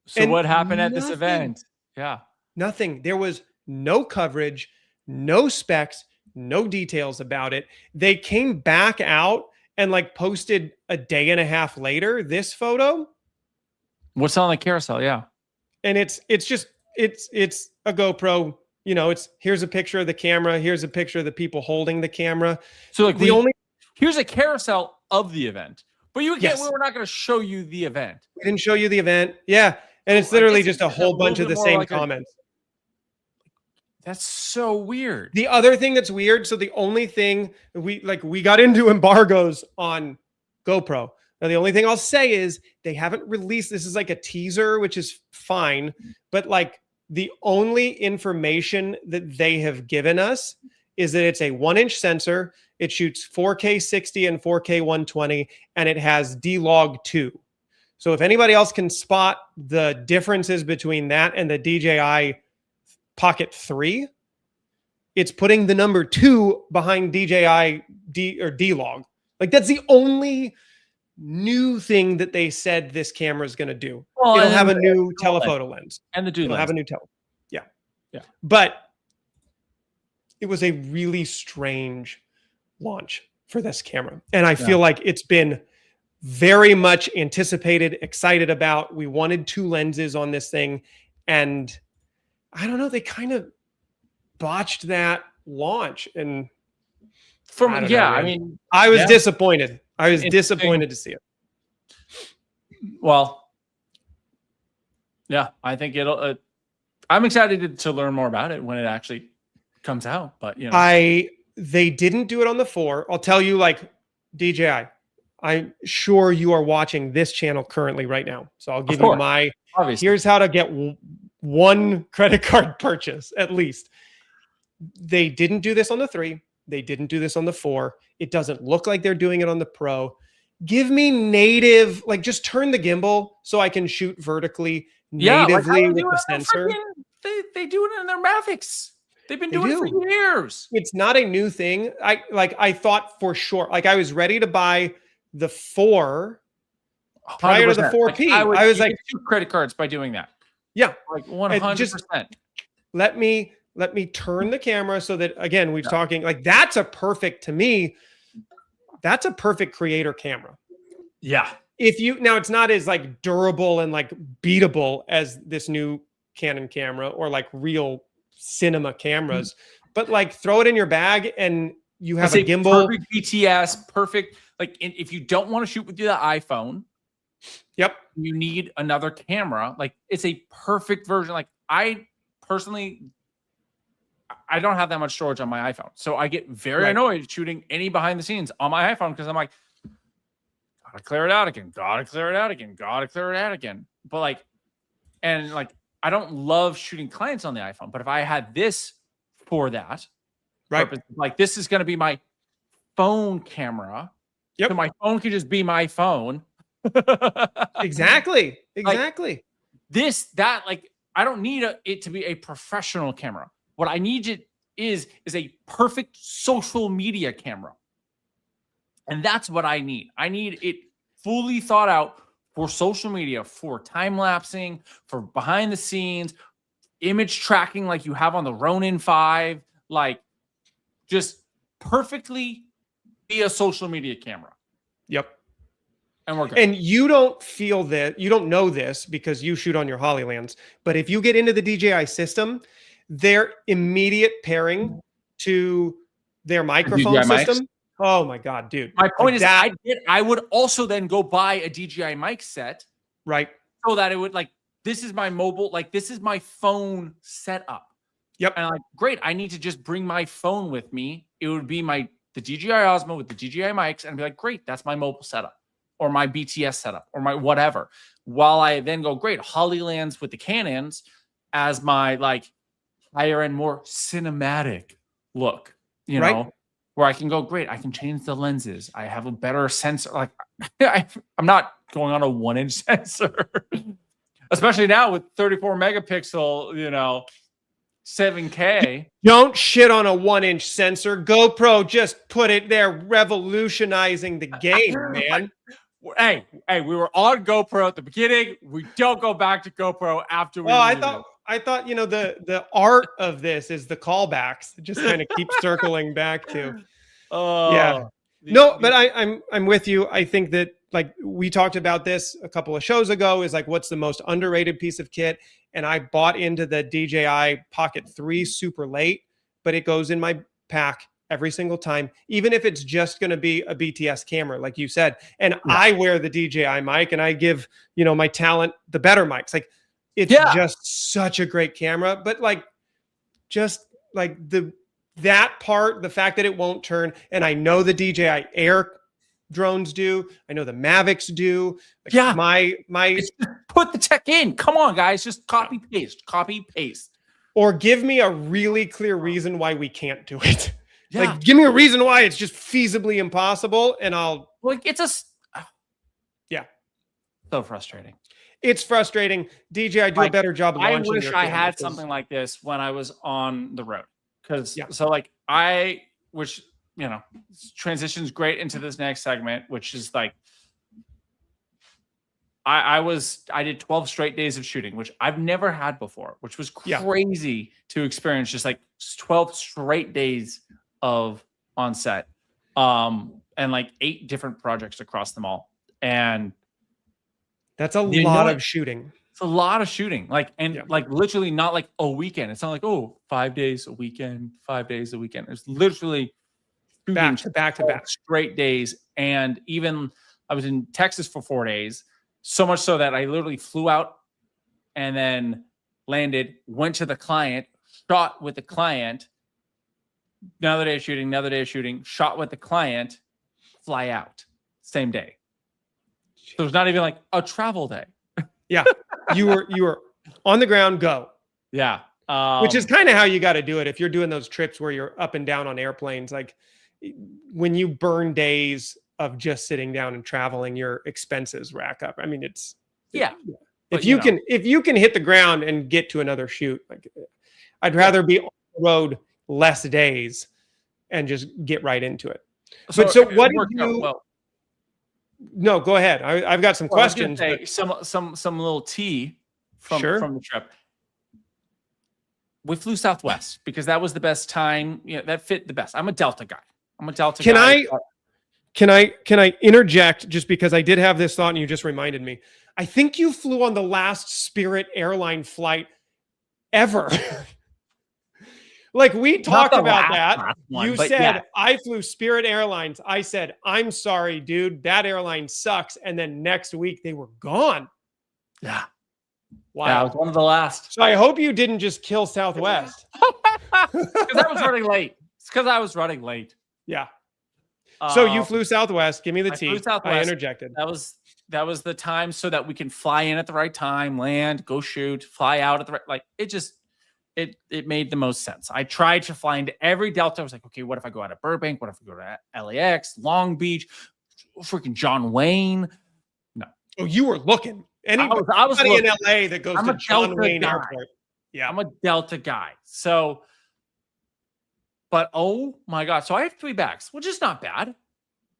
So what happened at this event? Yeah. Nothing. There was no coverage, no specs, no details about it. They came back out and like posted a day and a half later this photo. What's on the carousel? Yeah. And it's a GoPro, you know, here's a picture of the camera. Here's a picture of the people holding the camera. So like here's a carousel of the event, but we're not going to show you the event. We didn't show you the event. Yeah. And it's literally just a whole bunch of the same like comments. That's so weird. The other thing that's weird. So the only thing we got into embargoes on GoPro. Now, the only thing I'll say is they haven't released, this is like a teaser, which is fine. But like the only information that they have given us is that it's a 1-inch sensor. It shoots 4K 60 and 4K 120, and it has D-Log 2. So if anybody else can spot the differences between that and the DJI Pocket 3, it's putting the number 2 behind DJI D-Log. Like that's the only new thing that they said this camera is going to do. Well, it'll have a new telephoto lens. And the dual lens. Have a new Yeah. But it was a really strange launch for this camera. And I feel like it's been very much anticipated, excited about. We wanted 2 lenses on this thing. And I don't know. They kind of botched that launch, and I mean, I was disappointed. I was disappointed to see it. Well, yeah, I think it'll. I'm excited to learn more about it when it actually comes out. But you know, they didn't do it on the 4. I'll tell you, like DJI, I'm sure you are watching this channel currently right now. So I'll give you my. Obviously. Here's how to get one credit card purchase at least. They didn't do this on the 3. They didn't do this on the 4. It doesn't look like they're doing it on the Pro. Give me native, like just turn the gimbal so I can shoot vertically natively with the sensor. They do it in their Mavics. They've been doing it for years. It's not a new thing. I thought for sure, like I was ready to buy the 4 prior to the 4P. Like, I was like 2 credit cards by doing that. Yeah. Like 100%. Let me turn the camera so that, again, we've talking like that's a perfect, to me, that's a perfect creator camera. Yeah. If you, now it's not as like durable and like beatable as this new Canon camera or like real cinema cameras, but like throw it in your bag and you have a gimbal. Perfect BTS, perfect. Like if you don't want to shoot with the iPhone, yep, you need another camera. Like it's a perfect version. Like I personally, I don't have that much storage on my iPhone. So I get very annoyed shooting any behind the scenes on my iPhone because I'm like, gotta clear it out again, gotta clear it out again, gotta clear it out again. But like, and like, I don't love shooting clients on the iPhone, but if I had this for that, purpose, like this is going to be my phone camera. Yep. So my phone can just be my phone. Exactly. Like, like, I don't need it to be a professional camera. What I need it is a perfect social media camera. And that's what I need. I need it fully thought out for social media, for time lapsing, for behind the scenes, image tracking like you have on the Ronin 5, like just perfectly be a social media camera. Yep. And we're good. And you don't feel that, you don't know this because you shoot on your Hollylands, but if you get into the DJI system, their immediate pairing to their microphone system. Oh my God, dude. My point is I would also then go buy a DJI mic set. Right. So that it would like, this is my mobile, like this is my phone setup. Yep. And I'm like, great, I need to just bring my phone with me. It would be the DJI Osmo with the DJI mics, and I'd be like, great, that's my mobile setup or my BTS setup or my whatever. While I then go, great, Hollylands with the Canons as my like higher end, more cinematic look, you know, where I can go, great, I can change the lenses. I have a better sensor. Like I'm not going on a 1-inch sensor, especially now with 34 megapixel, you know, 7K. Don't shit on a 1-inch sensor. GoPro just put it there, revolutionizing the game, man. Hey, we were on GoPro at the beginning. We don't go back to GoPro after we. Well, I thought, you know, the art of this is the callbacks. It just kind of keeps circling back to. Yeah. No, but I'm with you. I think that like we talked about this a couple of shows ago is like, what's the most underrated piece of kit? And I bought into the DJI Pocket 3 super late, but it goes in my pack every single time, even if it's just going to be a BTS camera, like you said. And I wear the DJI mic and I give, you know, my talent the better mics. Like it's just such a great camera, but like, just like that part, the fact that it won't turn, and I know the DJI Air drones do. I know the Mavics do. Like my just put the tech in. Come on, guys, just copy paste. Or give me a really clear reason why we can't do it. Yeah. Like give me a reason why it's just feasibly impossible, and I'll like it's so frustrating. It's frustrating. DJI do a better job. I wish I had something like this when I was on the road, because so like which you know transitions great into this next segment, which is like I did 12 straight days of shooting, which I've never had before, which was crazy to experience. Just like 12 straight days of on set, and like 8 different projects across them all, and that's a lot of shooting. It's a lot of shooting. Like literally not like a weekend. It's not like 5 days a weekend, 5 days a weekend. It's literally back to back straight days. And even I was in Texas for 4 days, so much so that I literally flew out and then landed, went to the client, shot with the client, another day of shooting, shot with the client, fly out same day. So it's not even like a travel day. Yeah. You were on the ground, go. Yeah. Which is kind of how you got to do it. If you're doing those trips where you're up and down on airplanes, like when you burn days of just sitting down and traveling, your expenses rack up. I mean, it's if you can hit the ground and get to another shoot, like I'd rather be on the road less days and just get right into it. So what do you? No, go ahead. I've got some questions. Some little tea from the trip. We flew Southwest because that was the best time. That fit the best. I'm a Delta guy. Can I interject just because I did have this thought and you just reminded me? I think you flew on the last Spirit airline flight ever. Like we talked about that. You said, I flew Spirit Airlines. I said, I'm sorry, dude. That airline sucks. And then next week they were gone. Yeah. Wow. Yeah, I was one of the last. So I hope you didn't just kill Southwest. Because I was running late. It's because I was running late. Yeah. So you flew Southwest. Give me the tea. I interjected. That was the time so that we can fly in at the right time, land, go shoot, fly out at the right. Like it made the most sense. I tried to fly into every Delta. I was like, okay, what if I go out of Burbank? What if I go to LAX, Long Beach, freaking John Wayne? No. Oh, you were looking. Anybody in LA that goes to John Wayne Airport. Yeah. I'm a Delta guy. So, but oh my God. So I have 3 bags, which is not bad,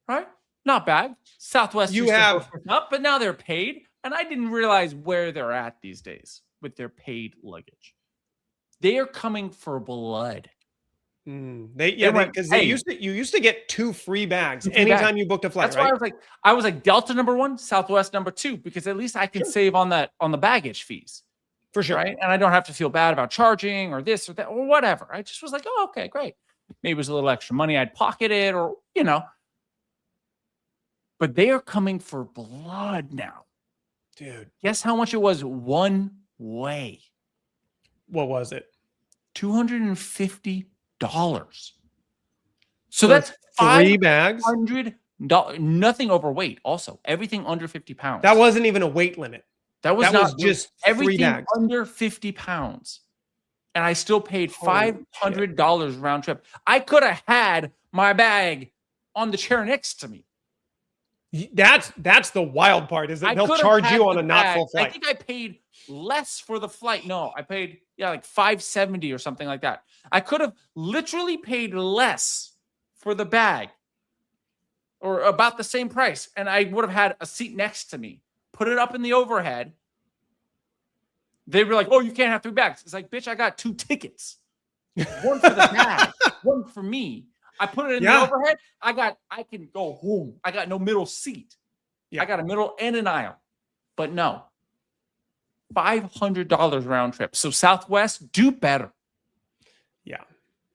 right? Not bad. Southwest you have up, but now they're paid. And I didn't realize where they're at these days with their paid luggage. They are coming for blood. Because you used to get 2 free bags anytime you booked a flight. That's why I was like Delta number 1, Southwest number 2, because at least I can save on the baggage fees. For sure. Right. And I don't have to feel bad about charging or this or that or whatever. I just was like, oh, okay, great. Maybe it was a little extra money. I'd pocket it or, but they are coming for blood now. Dude. Guess how much it was one way? What was it? $250. So that's 3 bags. $500. Nothing overweight. Also, everything under 50 pounds. That wasn't even a weight limit. That was just everything 3 bags. under 50 pounds. And I still paid $500 round trip. I could have had my bag on the chair next to me. That's the wild part, is that they'll charge you on a not full flight. I think I paid less for the flight. No, I paid like $570 or something like that. I could have literally paid less for the bag or about the same price. And I would have had a seat next to me, put it up in the overhead. They were like, oh, you can't have 3 bags. It's like, bitch, I got 2 tickets. One for the bag, one for me. I put it in the overhead. I can go home. I got no middle seat. I got a middle and an aisle. But no. $500 round trip. So Southwest, do better. Yeah.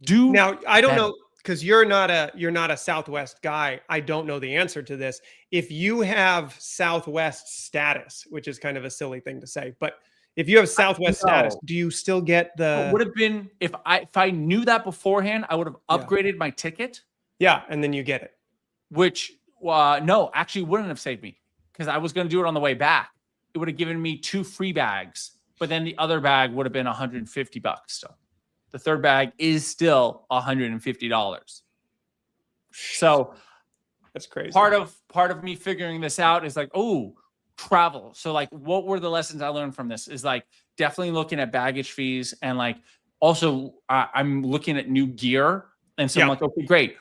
Now I don't know, because you're not a Southwest guy. I don't know the answer to this. If you have Southwest status, which is kind of a silly thing to say, but if you have Southwest status, do you still get the? It would have been if I knew that beforehand, I would have upgraded my ticket. Yeah, and then you get it. Which no, actually wouldn't have saved me because I was going to do it on the way back. It would have given me 2 free bags, but then the other bag would have been $150 still. The third bag is still $150. So that's crazy. Part of me figuring this out is like, oh, travel. So like, what were the lessons I learned from this? Is like definitely looking at baggage fees and like also I'm looking at new gear. And so I'm like, okay, great.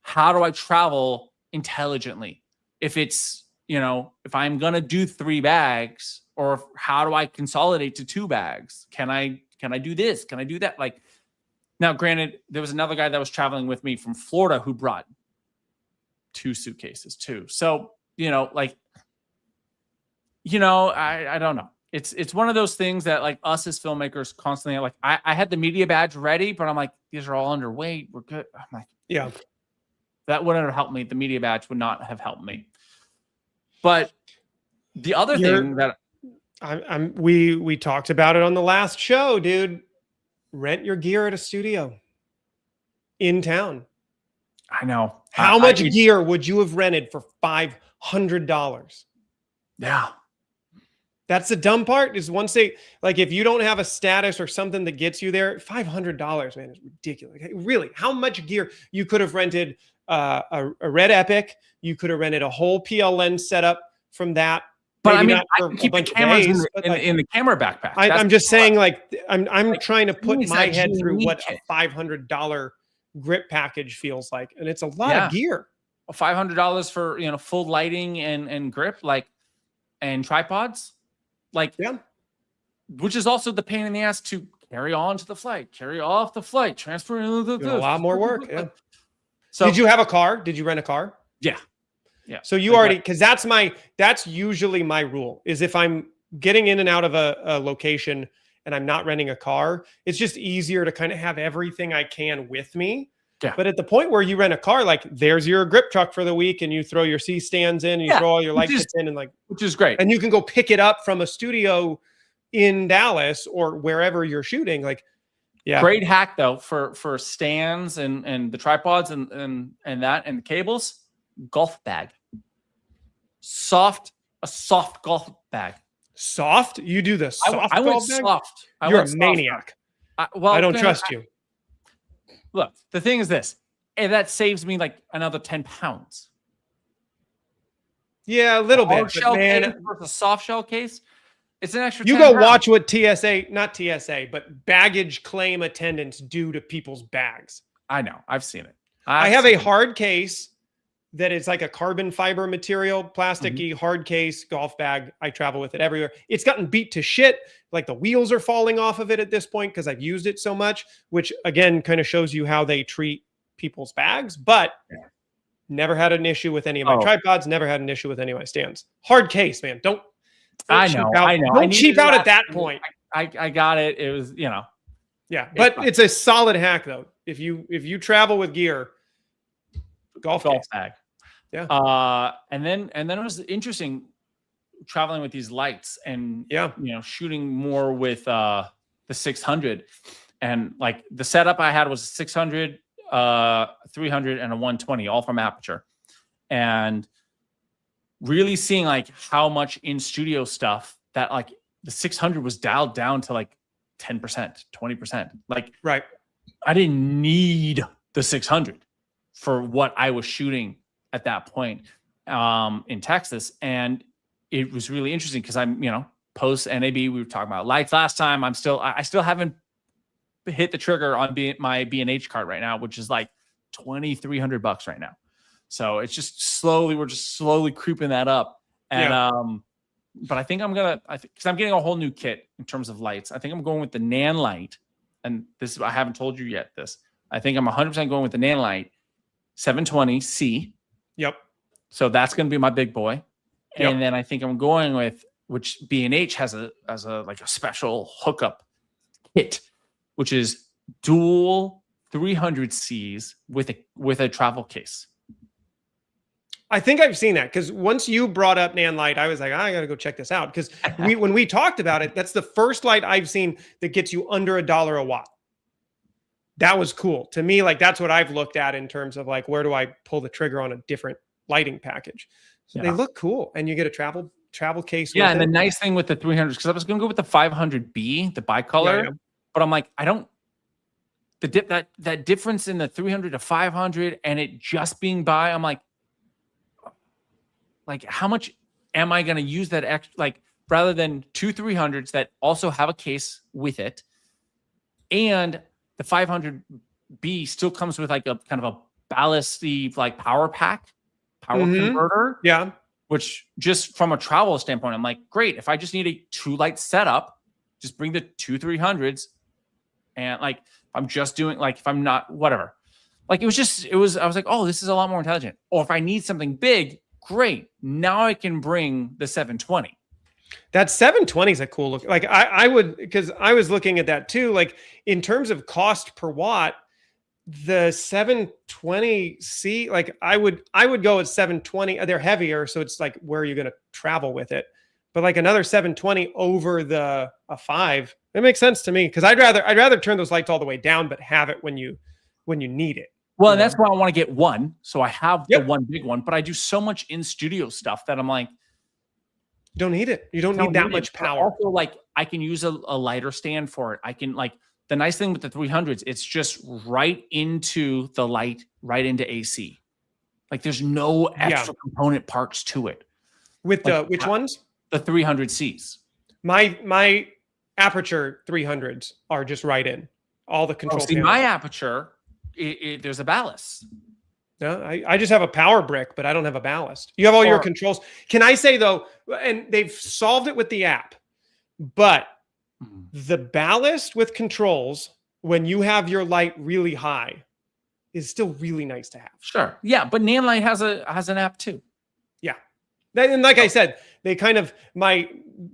How do I travel intelligently? If it's, if I'm going to do 3 bags, or how do I consolidate to 2 bags? Can I do this? Can I do that? Like, now granted, there was another guy that was traveling with me from Florida who brought 2 suitcases too. So, I don't know. it's one of those things that like us as filmmakers constantly like I had the media badge ready, but I'm like, these are all underweight. We're good. I'm like, yeah, that wouldn't have helped me. The media badge would not have helped me. But the other thing that we talked about it on the last show, dude. Rent your gear at a studio in town. I know. How much gear would you have rented for $500? Yeah. That's the dumb part is once they, like, if you don't have a status or something that gets you there, $500, man, is ridiculous. Really, how much gear you could have rented a Red Epic. You could have rented a whole PL lens setup from that. But maybe I mean, not for I can keep a the bunch cameras of days, in the camera backpack. I'm just saying, like, I'm trying to put it's my that head through what kit. a $500 grip package feels like, and it's a lot of gear. $500 for full lighting and grip, like, and tripods, like, which is also the pain in the ass to carry on to the flight, carry off the flight, transfer a lot more work. Yeah. So did you have a car? Did you rent a car? Yeah. Yeah. So you already, because that's usually my rule is if I'm getting in and out of a location and I'm not renting a car, it's just easier to kind of have everything I can with me. Yeah. But at the point where you rent a car, like there's your grip truck for the week and you throw your C stands in and you throw all your light kits in and like, which is great. And you can go pick it up from a studio in Dallas or wherever you're shooting. Like, yeah. Great hack though for stands and the tripods and that and the cables. Golf bag. A soft golf bag. Soft? You do the soft I went golf bag? Soft. You're a maniac. Well, I don't trust you. Look, the thing is this. And that saves me like another 10 pounds. Yeah, a little bit. Hard shell man, case versus a soft shell case. It's an extra. You 10 go pounds. watch what not TSA, but baggage claim attendants do to people's bags. I know. I've seen it. I have a hard case that is like a carbon fiber material, plasticky hard case golf bag. I travel with it everywhere. It's gotten beat to shit. Like the wheels are falling off of it at this point because I've used it so much, which again kind of shows you how they treat people's bags. But never had an issue with any of my tripods. Never had an issue with any of my stands. Hard case, man. Don't I know. Don't cheap out at that point. I got it. It was Yeah, but it's a solid hack though. If you travel with gear, golf bag. Yeah. And then it was interesting traveling with these lights and shooting more with the 600, and like the setup I had was a 600, 300, and a 120, all from Aperture, and really seeing like how much in studio stuff that like the 600 was dialed down to like 10%, 20%. Like, right. I didn't need the 600 for what I was shooting at that point in Texas. And it was really interesting because I'm, post NAB, we were talking about lights last time. I still haven't hit the trigger on my B&H card right now, which is like $2,300 right now. So it's just we're just slowly creeping that up. And, but I think because I'm getting a whole new kit in terms of lights. I think I'm going with the Nan light. And this I haven't told you yet this. I think I'm 100% going with the Nan light 720C. Yep. So that's going to be my big boy. Yep. And then I think I'm going with, which B&H has a special hookup kit, which is dual 300Cs with a travel case. I think I've seen that because once you brought up Nan light, I was like, I got to go check this out. Because when we talked about it, that's the first light I've seen that gets you under $1 a watt. That was cool to me. Like that's what I've looked at in terms of like, where do I pull the trigger on a different lighting package? So they look cool, and you get a travel case. Yeah, with and it. the nice thing with the 300s, because I was going to go with the 500B, the bicolor, but I'm like, I don't. That difference in the 300 to 500 and it just being by, I'm like how much am I going to use that extra? Like rather than two 300s that also have a case with it, and the 500B still comes with like a kind of a ballasty like power converter. Yeah. Which just from a travel standpoint, I'm like, great. If I just need a 2-light setup, just bring the 2 300s. And like, I'm just doing like, if I'm not, whatever. Like I was like, oh, this is a lot more intelligent. Or if I need something big, great. Now I can bring the 720. That 720 is a cool look. Like I would, because I was looking at that too. Like in terms of cost per watt, the 720C, like I would go at 720. They're heavier, so it's like where you're gonna travel with it. But like another 720 over the a 5, it makes sense to me because I'd rather turn those lights all the way down, but have it when you need it. Well, and that's why I want to get one. So I have the Yep. one big one, but I do so much in studio stuff that I'm like, You don't need it. You don't need that much power. Also, like I can use a lighter stand for it. I can like the nice thing with the 300s, it's just right into the light, right into AC. Like there's no extra component parts to it. With like, which ones? The 300Cs. My aperture 300s are just right in. All the control panels. My aperture, there's a ballast. No, I just have a power brick, but I don't have a ballast. You have all your controls. Can I say though, and they've solved it with the app, but the ballast with controls, when you have your light really high, is still really nice to have. Sure. Yeah, but Nanlite has an app too. Yeah. And like I said, they kind of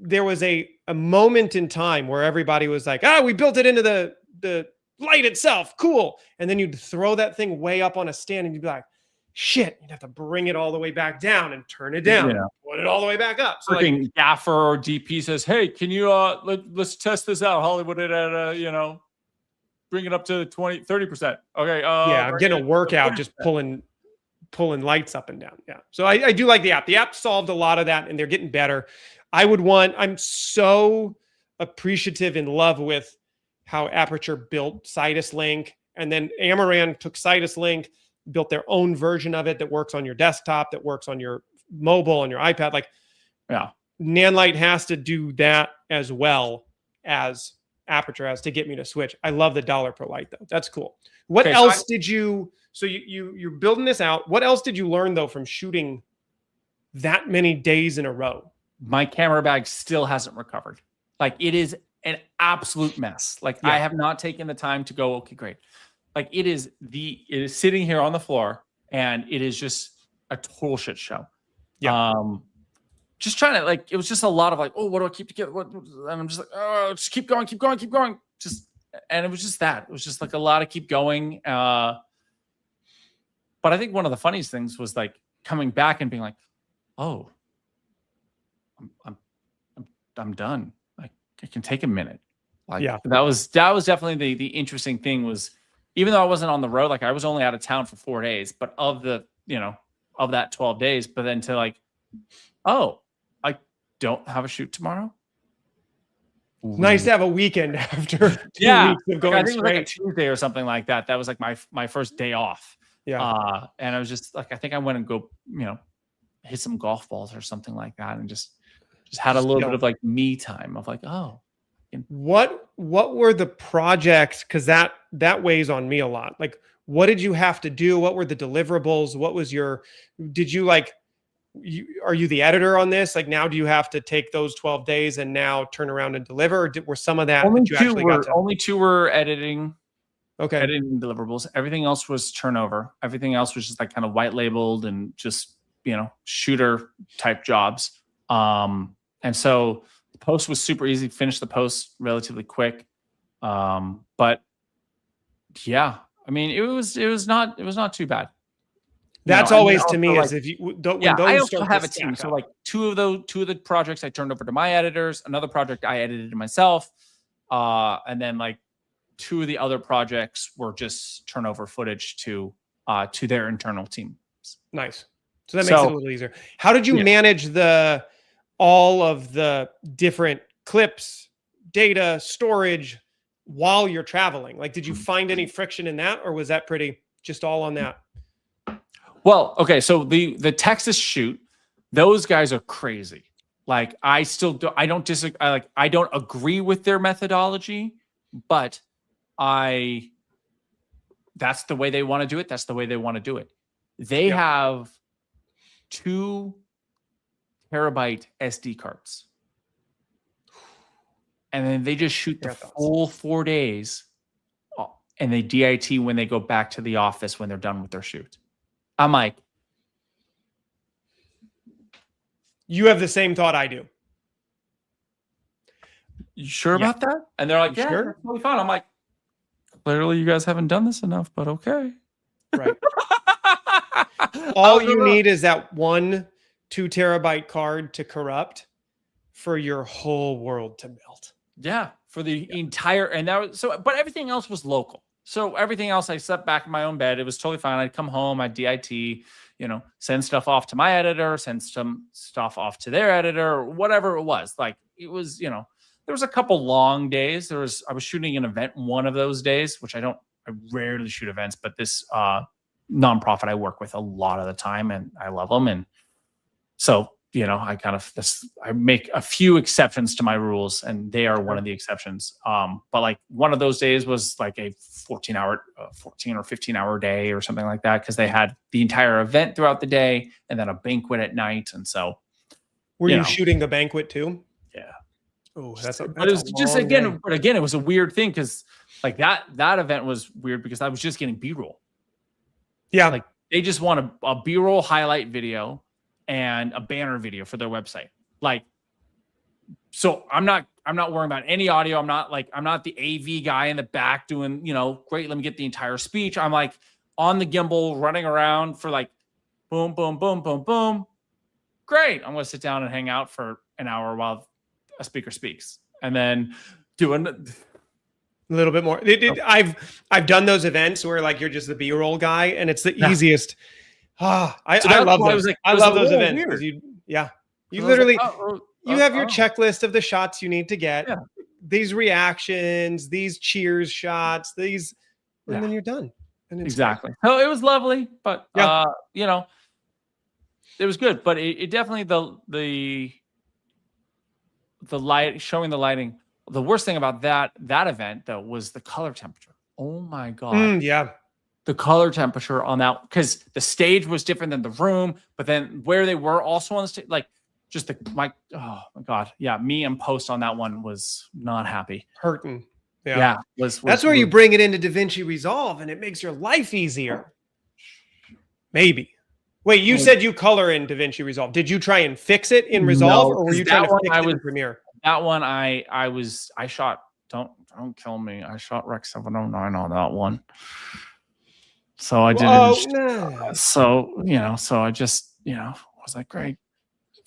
there was a moment in time where everybody was like, we built it into the light itself. Cool. And then you'd throw that thing way up on a stand and you'd be like, shit, you'd have to bring it all the way back down and turn it down, put it all the way back up. So like, gaffer or DP says, hey, can you let's test this out, Hollywood, at bring it up to 20-30%. Okay. I'm getting a workout just pulling lights up and down. Yeah. So I do like the app. The app solved a lot of that and they're getting better. I'm so appreciative, in love with how Aperture built Sidus Link, and then Amaran took Sidus Link, built their own version of it that works on your desktop, that works on your mobile, on your iPad. Like, Nanlite has to do that as well as Aperture has to get me to switch. I love the $1 per light though. That's cool. What else did you? So you're building this out. What else did you learn though from shooting that many days in a row? My camera bag still hasn't recovered. Like it is an absolute mess. Like I have not taken the time to go, okay, great. Like it is sitting here on the floor and it is just a total shit show. Yeah. Just trying to like, it was just a lot of like, oh, what do I keep together? And I'm just like, oh, just keep going. Just, and it was just that. It was just like a lot of keep going. But I think one of the funniest things was like coming back and being like, oh, I'm done. Like it can take a minute. Like that was definitely the interesting thing was, even though I wasn't on the road, like I was only out of town for 4 days, but of that 12 days, but then to like, oh, I don't have a shoot tomorrow. Nice to have a weekend after 2 weeks of going I think straight. it was like a Tuesday or something like that. That was like my first day off. Yeah. And I was just like, I think I went and go, hit some golf balls or something like that. And just had a little bit of like me time of like, oh. What were the projects? Cause that weighs on me a lot. Like, what did you have to do? What were the deliverables? What was are you the editor on this? Like now do you have to take those 12 days and now turn around and deliver? Or were some of that only two were editing? Okay. Editing deliverables. Everything else was turnover. Everything else was just like kind of white labeled and just, shooter type jobs. And so the post was super easy. Finished the post relatively quick. But yeah, I mean, it was not too bad. That's always to me is if you don't. Yeah, I also have a team. So like two of the projects I turned over to my editors. Another project I edited myself, and then like 2 of the other projects were just turnover footage to their internal teams. Nice. So that makes it a little easier. How did you manage all of the different clips, data, storage while you're traveling? Like, did you find any friction in that, or was that pretty just all on that? Well, okay. So the Texas shoot, those guys are crazy. Like I don't disagree. I don't agree with their methodology, but that's the way they want to do it. That's the way they want to do it. They have 2 terabyte SD cards. And then they just shoot the full 4 days and they DIT when they go back to the office when they're done with their shoot. I'm like, you have the same thought I do. You sure about that? And they're like, You yeah, sure? that's totally fine. I'm like, clearly you guys haven't done this enough, but okay. Right. All you need is that 1 2 terabyte card to corrupt for your whole world to melt. Yeah, for the entire, and that was so, but everything else was local. So everything else, I slept back in my own bed. It was totally fine. I'd come home, I'd DIT, you know, send stuff off to my editor, send some stuff off to their editor, or whatever it was. Like it was, you know, there was a couple long days. I was shooting an event one of those days, which I rarely shoot events, but this nonprofit I work with a lot of the time, and I love them. And so, you know, I make a few exceptions to my rules, and they are one of the exceptions. But like one of those days was like a 14 or 15 hour day or something like that, because they had the entire event throughout the day and then a banquet at night. And so, were you shooting the banquet too? Yeah. Oh, but it was just again, it was a weird thing because like that event was weird because I was just getting B-roll. Yeah, like they just want a B-roll highlight video and a banner video for their website. Like, so I'm not worrying about any audio. I'm not the AV guy in the back doing, you know, great, let me get the entire speech. I'm like on the gimbal running around for like boom, boom, boom, boom, boom. Great. I'm going to sit down and hang out for an hour while a speaker speaks, and then doing a little bit more. I've done those events where like you're just the B-roll guy, and it's the easiest. I love those. I love those events because you literally you have your checklist of the shots you need to get, these reactions, these cheers shots, and then you're done. And exactly. So it was lovely, but you know, it was good. But it definitely the light, showing the lighting. The worst thing about that event though was the color temperature. Oh my god. The color temperature on that, because the stage was different than the room, but then where they were also on the stage, like just oh my god, me and post on that one was not happy, hurting. That's where you bring it into DaVinci Resolve, and it makes your life easier. Maybe. Wait, you said you color in DaVinci Resolve. Did you try and fix it in Resolve, or were you trying to fix it in Premiere? That one I shot. Don't kill me. I shot Rec 709 on that one. So I didn't. So I just was like, great.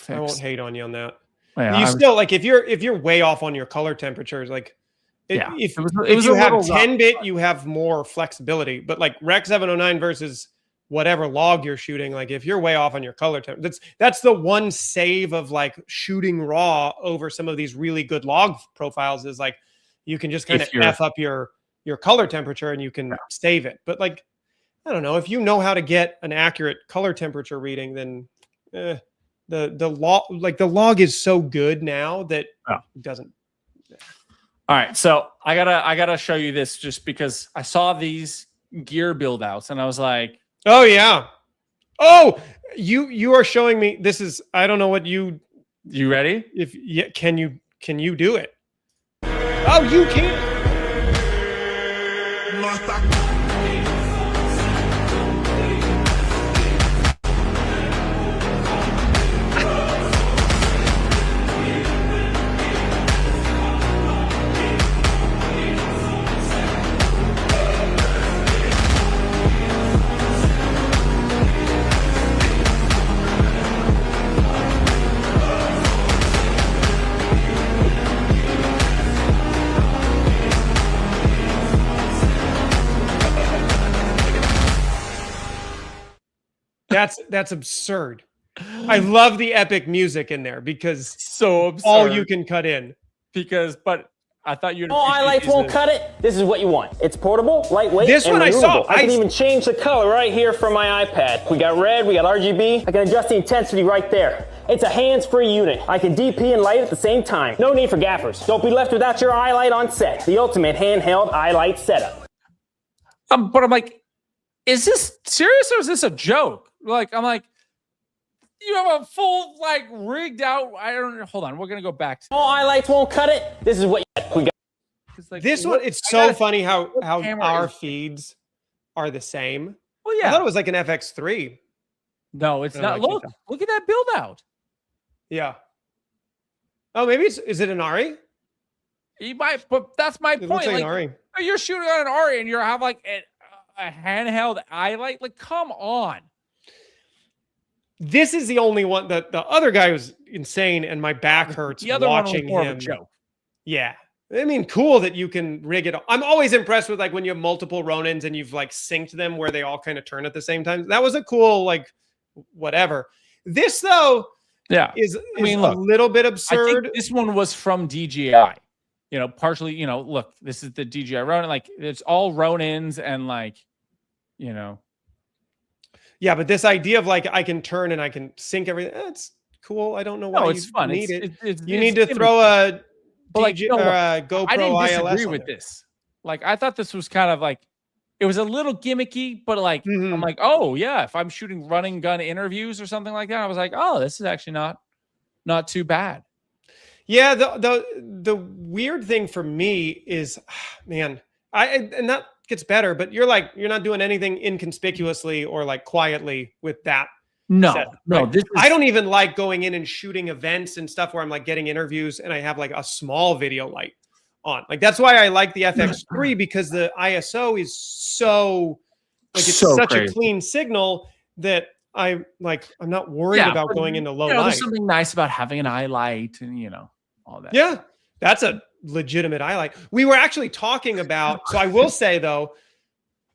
I won't hate on you on that. Yeah, you still like if you're way off on your color temperatures, like if you have 10-bit, you have more flexibility. But like Rec 709 versus whatever log you're shooting, like if you're way off on your color temp, that's the one save of like shooting raw over some of these really good log profiles is like you can just kind of F up your color temperature and you can save it. But like, I don't know, if you know how to get an accurate color temperature reading, then the log is so good now that it doesn't. All right, so I gotta show you this just because I saw these gear build outs and I was like, oh yeah. Oh, you are showing me. This is, I don't know what you ready? Can you do it? Oh, you can. That's absurd. I love the epic music in there because so absurd. All you can cut in. But I thought you. All highlights won't cut it. This is what you want. It's portable, lightweight, this and one removable. I saw. I can even change the color right here from my iPad. We got red, we got RGB. I can adjust the intensity right there. It's a hands-free unit. I can DP and light at the same time. No need for gaffers. Don't be left without your iLight on set. The ultimate handheld iLight setup. But I'm like, is this serious or is this a joke? Like, I'm like, you have a full, like, rigged out. I don't know. Hold on. We're going to go back. All highlights won't cut it. This is what we got. Like, this one, it's so funny how our feeds are the same. Well, yeah. I thought it was like an FX3. No, it's not. Look at that build out. Yeah. Oh, maybe is it an Ari? You might, but that's my It looks point. like Like, an RE. you're shooting on an RE and you have like a handheld eye light. Like, come on. This is the only one that the other guy was insane, and my back hurts The other watching one was more him. of a joke. Yeah. I mean, cool that you can rig it. I'm always impressed with like when you have multiple Ronins and you've like synced them where they all kind of turn at the same time. That was a cool, like, whatever. This though, is I mean, a look, little bit I absurd. think this one was from DJI. You know, partially, you know, look, this is the DJI Ronin. Like, it's all Ronins and like, you know. Yeah, but this idea of like I can turn and I can sync everything, that's cool. I don't know why it's fun. need it. It's You need to throw a like, or a GoPro I didn't ILS disagree on with there. this. Like, I thought this was kind of like, it was a little gimmicky, but like, Mhm. I'm like, oh yeah, if I'm shooting running gun interviews or something like that, I was like, oh, this is actually not too bad. Yeah, the weird thing for me is, man, and that gets better, but you're not doing anything inconspicuously or like quietly with that. No, set, no, right? this is, I don't even like going in and shooting events and stuff where I'm like getting interviews and I have like a small video light on. Like that's why I like the FX3 because the ISO is so like it's So such crazy. a clean signal that I'm not worried about but, going into low you know, light. there's something nice about having an eye light and, you know, all that. Yeah, that's a legitimate highlight. We were actually talking about, so I will say though,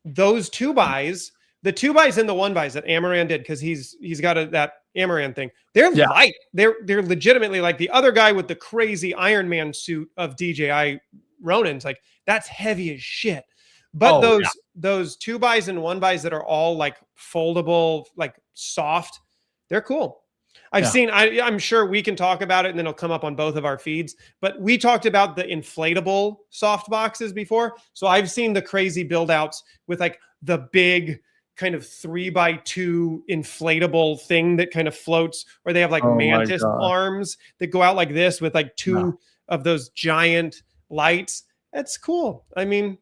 those 2x, the 2x and the 1x that Amaran did, because he's got that Amaran thing, they're light. They're legitimately like the other guy with the crazy Iron Man suit of DJI Ronins, like that's heavy as shit. But those 2x and 1x that are all like foldable, like soft, they're cool. I've seen, I'm sure we can talk about it and then it'll come up on both of our feeds, but we talked about the inflatable soft boxes before. So I've seen the crazy build outs with like the big kind of 3x2 inflatable thing that kind of floats, or they have like mantis arms that go out like this with like two of those giant lights. That's cool. I mean,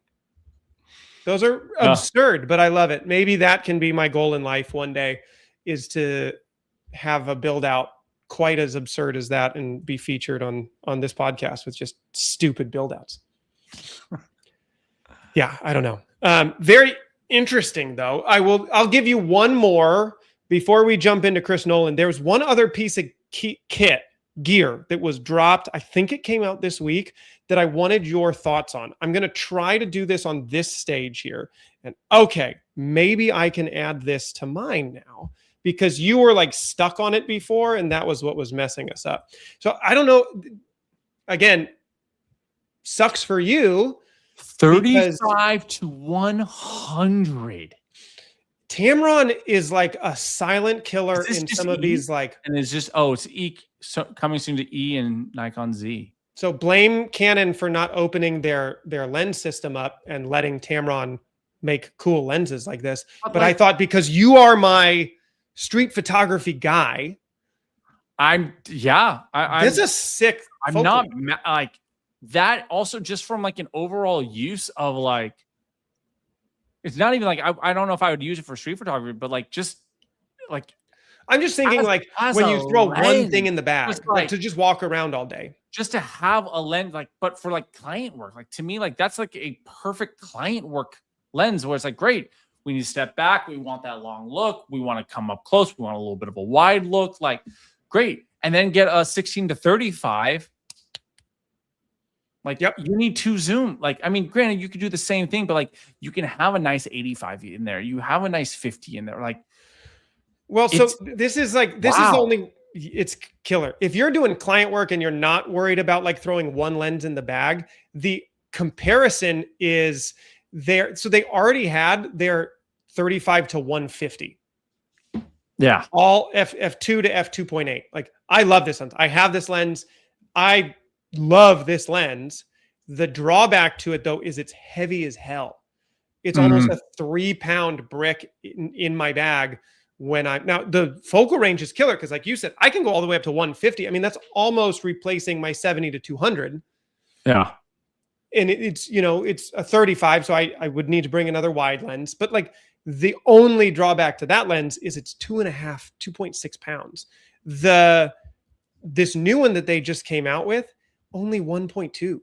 those are absurd, but I love it. Maybe that can be my goal in life one day, is to have a build out quite as absurd as that and be featured on this podcast with just stupid build outs. Yeah, I don't know. Very interesting though. I'll give you one more before we jump into Chris Nolan. There's one other piece of gear that was dropped. I think it came out this week that I wanted your thoughts on. I'm going to try to do this on this stage here. And okay, maybe I can add this to mine now, because you were like stuck on it before and that was what was messing us up. So I don't know. Again, sucks for you. 35 to 100. Tamron is like a silent killer in some of these like, and it's just, it's E, so coming soon to E and Nikon Z. So blame Canon for not opening their lens system up and letting Tamron make cool lenses like this. But I thought, because you are my street photography guy, this is sick. I'm not like that. Also, just from like an overall use of like, it's not even like I don't know if I would use it for street photography, but like just like I'm just thinking like when you throw one thing in the bag, like to just walk around all day, just to have a lens, like, but for like client work, like to me, like that's like a perfect client work lens where it's like, great, we need to step back, we want that long look, we want to come up close, we want a little bit of a wide look, like great. And then get a 16 to 35. Like, you need to zoom. Like, I mean, granted, you could do the same thing, but like you can have a nice 85 in there. You have a nice 50 in there. Like, well, so this is like, this is only, it's killer. If you're doing client work and you're not worried about like throwing one lens in the bag, the comparison is there. So they already had their 35 to 150. Yeah. All f2 to f2.8. Like, I love this lens. I have this lens. I love this lens. The drawback to it though is it's heavy as hell. It's almost a 3-pound brick in my bag. Now the focal range is killer, because like you said, I can go all the way up to 150. I mean, that's almost replacing my 70 to 200. Yeah. And it's, you know, it's a 35. So I would need to bring another wide lens, but like the only drawback to that lens is it's 2.6 pounds. This new one that they just came out with, only 1.2.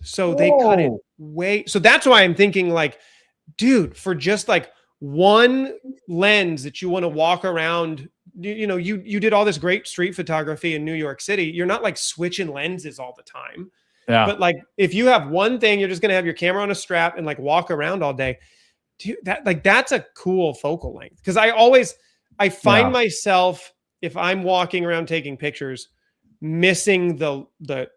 So they cut it way. So that's why I'm thinking like, dude, for just like one lens that you want to walk around, you know, you did all this great street photography in New York City. You're not like switching lenses all the time. Yeah. But like, if you have one thing, you're just going to have your camera on a strap and like walk around all day. Dude, that's a cool focal length. Cause I find myself, if I'm walking around taking pictures, missing the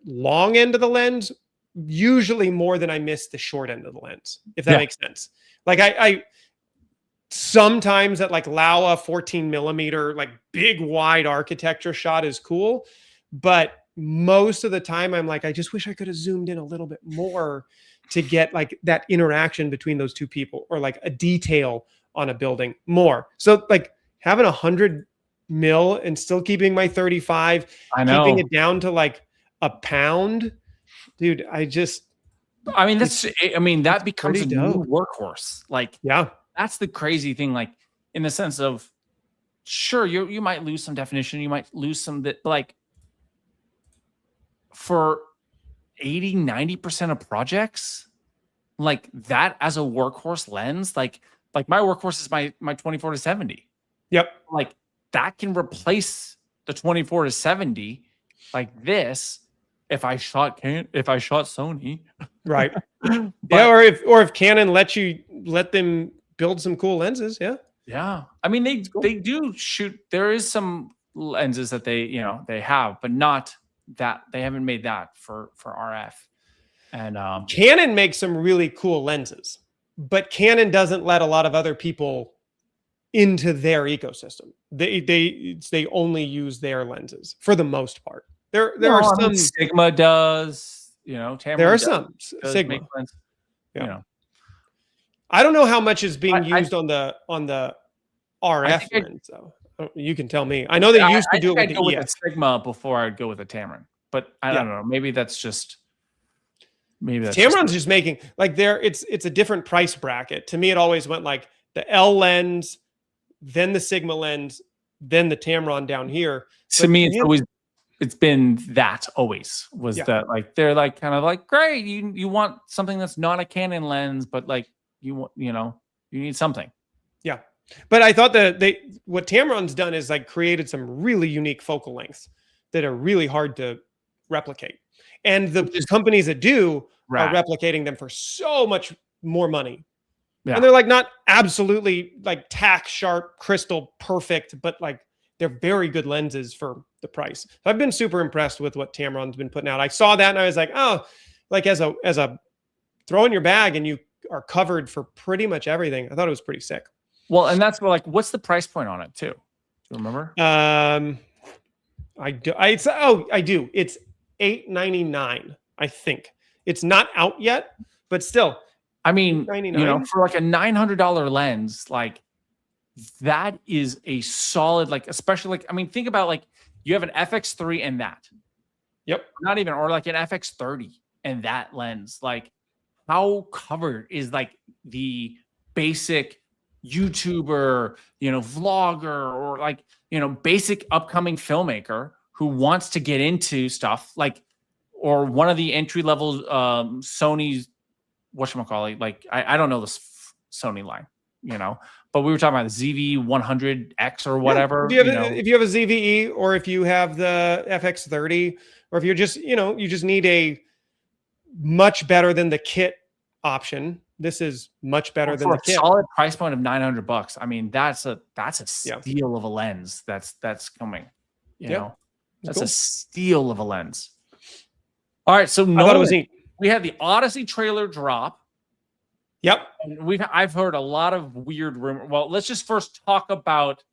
long end of the lens, usually more than I miss the short end of the lens, if that makes sense. Like I sometimes at like Laowa 14 millimeter, like big wide architecture shot is cool. But most of the time I'm like, I just wish I could have zoomed in a little bit more to get like that interaction between those two people, or like a detail on a building more. So like having 100 mil and still keeping my 35, keeping it down to like a pound, dude. That becomes a new workhorse. Like, that's the crazy thing. Like, in the sense of, sure, you might lose some definition, you might lose some that, like, for 80-90% of projects, like that as a workhorse lens, like my workhorse is my 24-70. Yep. Like that can replace the 24-70 like this if I shot Sony. Right. Or if Canon let them build some cool lenses. Yeah. I mean, they do shoot. There is some lenses that they have, but not that they haven't made that for RF. And Canon makes some really cool lenses, but Canon doesn't let a lot of other people into their ecosystem. They only use their lenses for the most part. There are some. Sigma does, Tamron there are some Sigma. I don't know how much is being used on the RF lens, though. You can tell me. I know they used to do it with the EF. Sigma before I'd go with a Tamron, but I don't know. Maybe that's Tamron's just making like it's a different price bracket. To me, it always went like the L lens, then the Sigma lens, then the Tamron down here. To me, it's been that always was that like they're like kind of like, great, you want something that's not a Canon lens, but like you need something. Yeah. But I thought what Tamron's done is like created some really unique focal lengths that are really hard to replicate. And the companies that do are replicating them for so much more money. Yeah. And they're like not absolutely like tack sharp, crystal perfect, but like they're very good lenses for the price. So I've been super impressed with what Tamron's been putting out. I saw that and I was like, oh, like as a throw in your bag and you are covered for pretty much everything. I thought it was pretty sick. Well, and that's like, what's the price point on it too? Do you remember? I do. It's $899. I think it's not out yet, but still. I mean, for like a $900 lens, like that is a solid, like, especially like, I mean, think about like you have an FX3 and that. Yep. Not even, or like an FX30 and that lens. Like, how covered is like the basic YouTuber, vlogger, or like, basic upcoming filmmaker who wants to get into stuff like, or one of the entry level Sony's, whatchamacallit, like, I don't know this Sony line, but we were talking about the ZV-100X or whatever. If you have a ZVE, or if you have the FX30, or if you're just, you just need a much better than the kit option. This is much better than the kit. Solid price point of $900. I mean, that's a steal of a lens. That's coming. That's a steal of a lens. All right, so I thought it was neat. We had the Odyssey trailer drop. Yep. And I've heard a lot of weird rumor. Well, let's just first talk about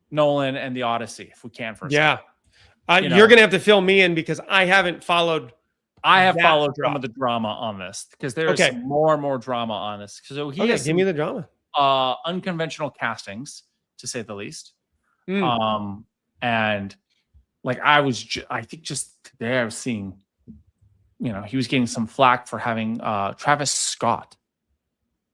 Nolan and the Odyssey, if we can first. Yeah. You're gonna have to fill me in because I haven't followed. I have followed some of the drama on this because there's some more and more drama on this. So give me the drama. Unconventional castings, to say the least. And like I think just today I was seeing, he was getting some flack for having Travis Scott,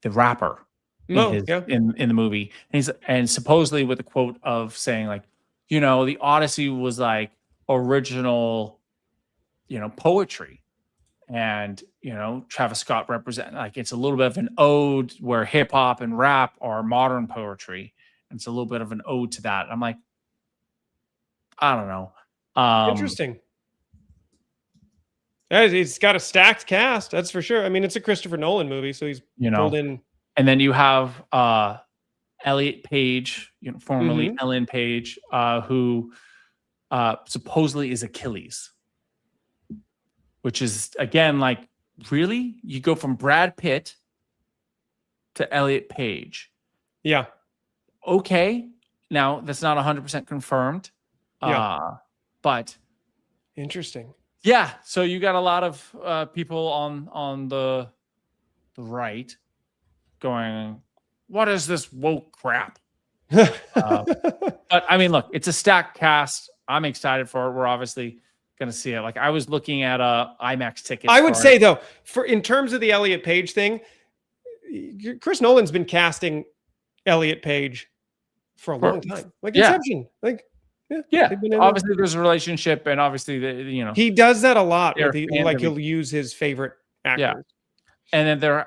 the rapper, in the movie, and supposedly with a quote of saying like, the Odyssey was like original, poetry, and Travis Scott like it's a little bit of an ode where hip hop and rap are modern poetry, and it's a little bit of an ode to that. I'm like, I don't know. Interesting. Yeah, he's got a stacked cast, that's for sure. I mean, it's a Christopher Nolan movie, so he's pulled in. And then you have Elliot Page, formerly Ellen Page, who supposedly is Achilles, which is, again, like, really? You go from Brad Pitt to Elliot Page. Yeah. Okay. Now, that's not 100% confirmed. Yeah. But interesting. Yeah. So you got a lot of people on the right going, what is this woke crap? But I mean, look, it's a stacked cast. I'm excited for it. We're obviously going to see it. Like, I was looking at IMAX tickets. I would say, though, in terms of the Elliot Page thing, Chris Nolan's been casting Elliot Page for a long time. Like, Inception. Like, obviously there's a relationship, and obviously he does that a lot. He'll use his favorite actors. Yeah. And then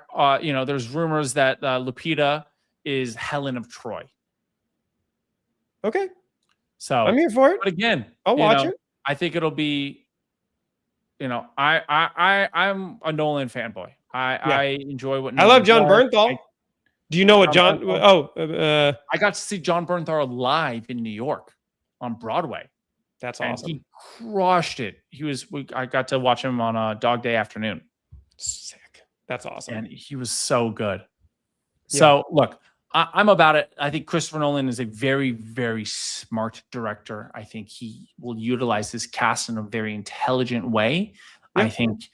there's rumors that Lupita is Helen of Troy. Okay. So I'm here for it. But again, I'll watch it. I think it'll be, I'm a Nolan fanboy. I enjoy what Nolan I love John does. Bernthal. Do you know what John? I got to see John Bernthal live in New York on Broadway. That's awesome. He crushed it. I got to watch him on a Dog Day Afternoon. Sick. That's awesome. And he was so good. So look, I'm about it. I think Christopher Nolan is a very, very smart director. I think he will utilize his cast in a very intelligent way. Yeah. I think.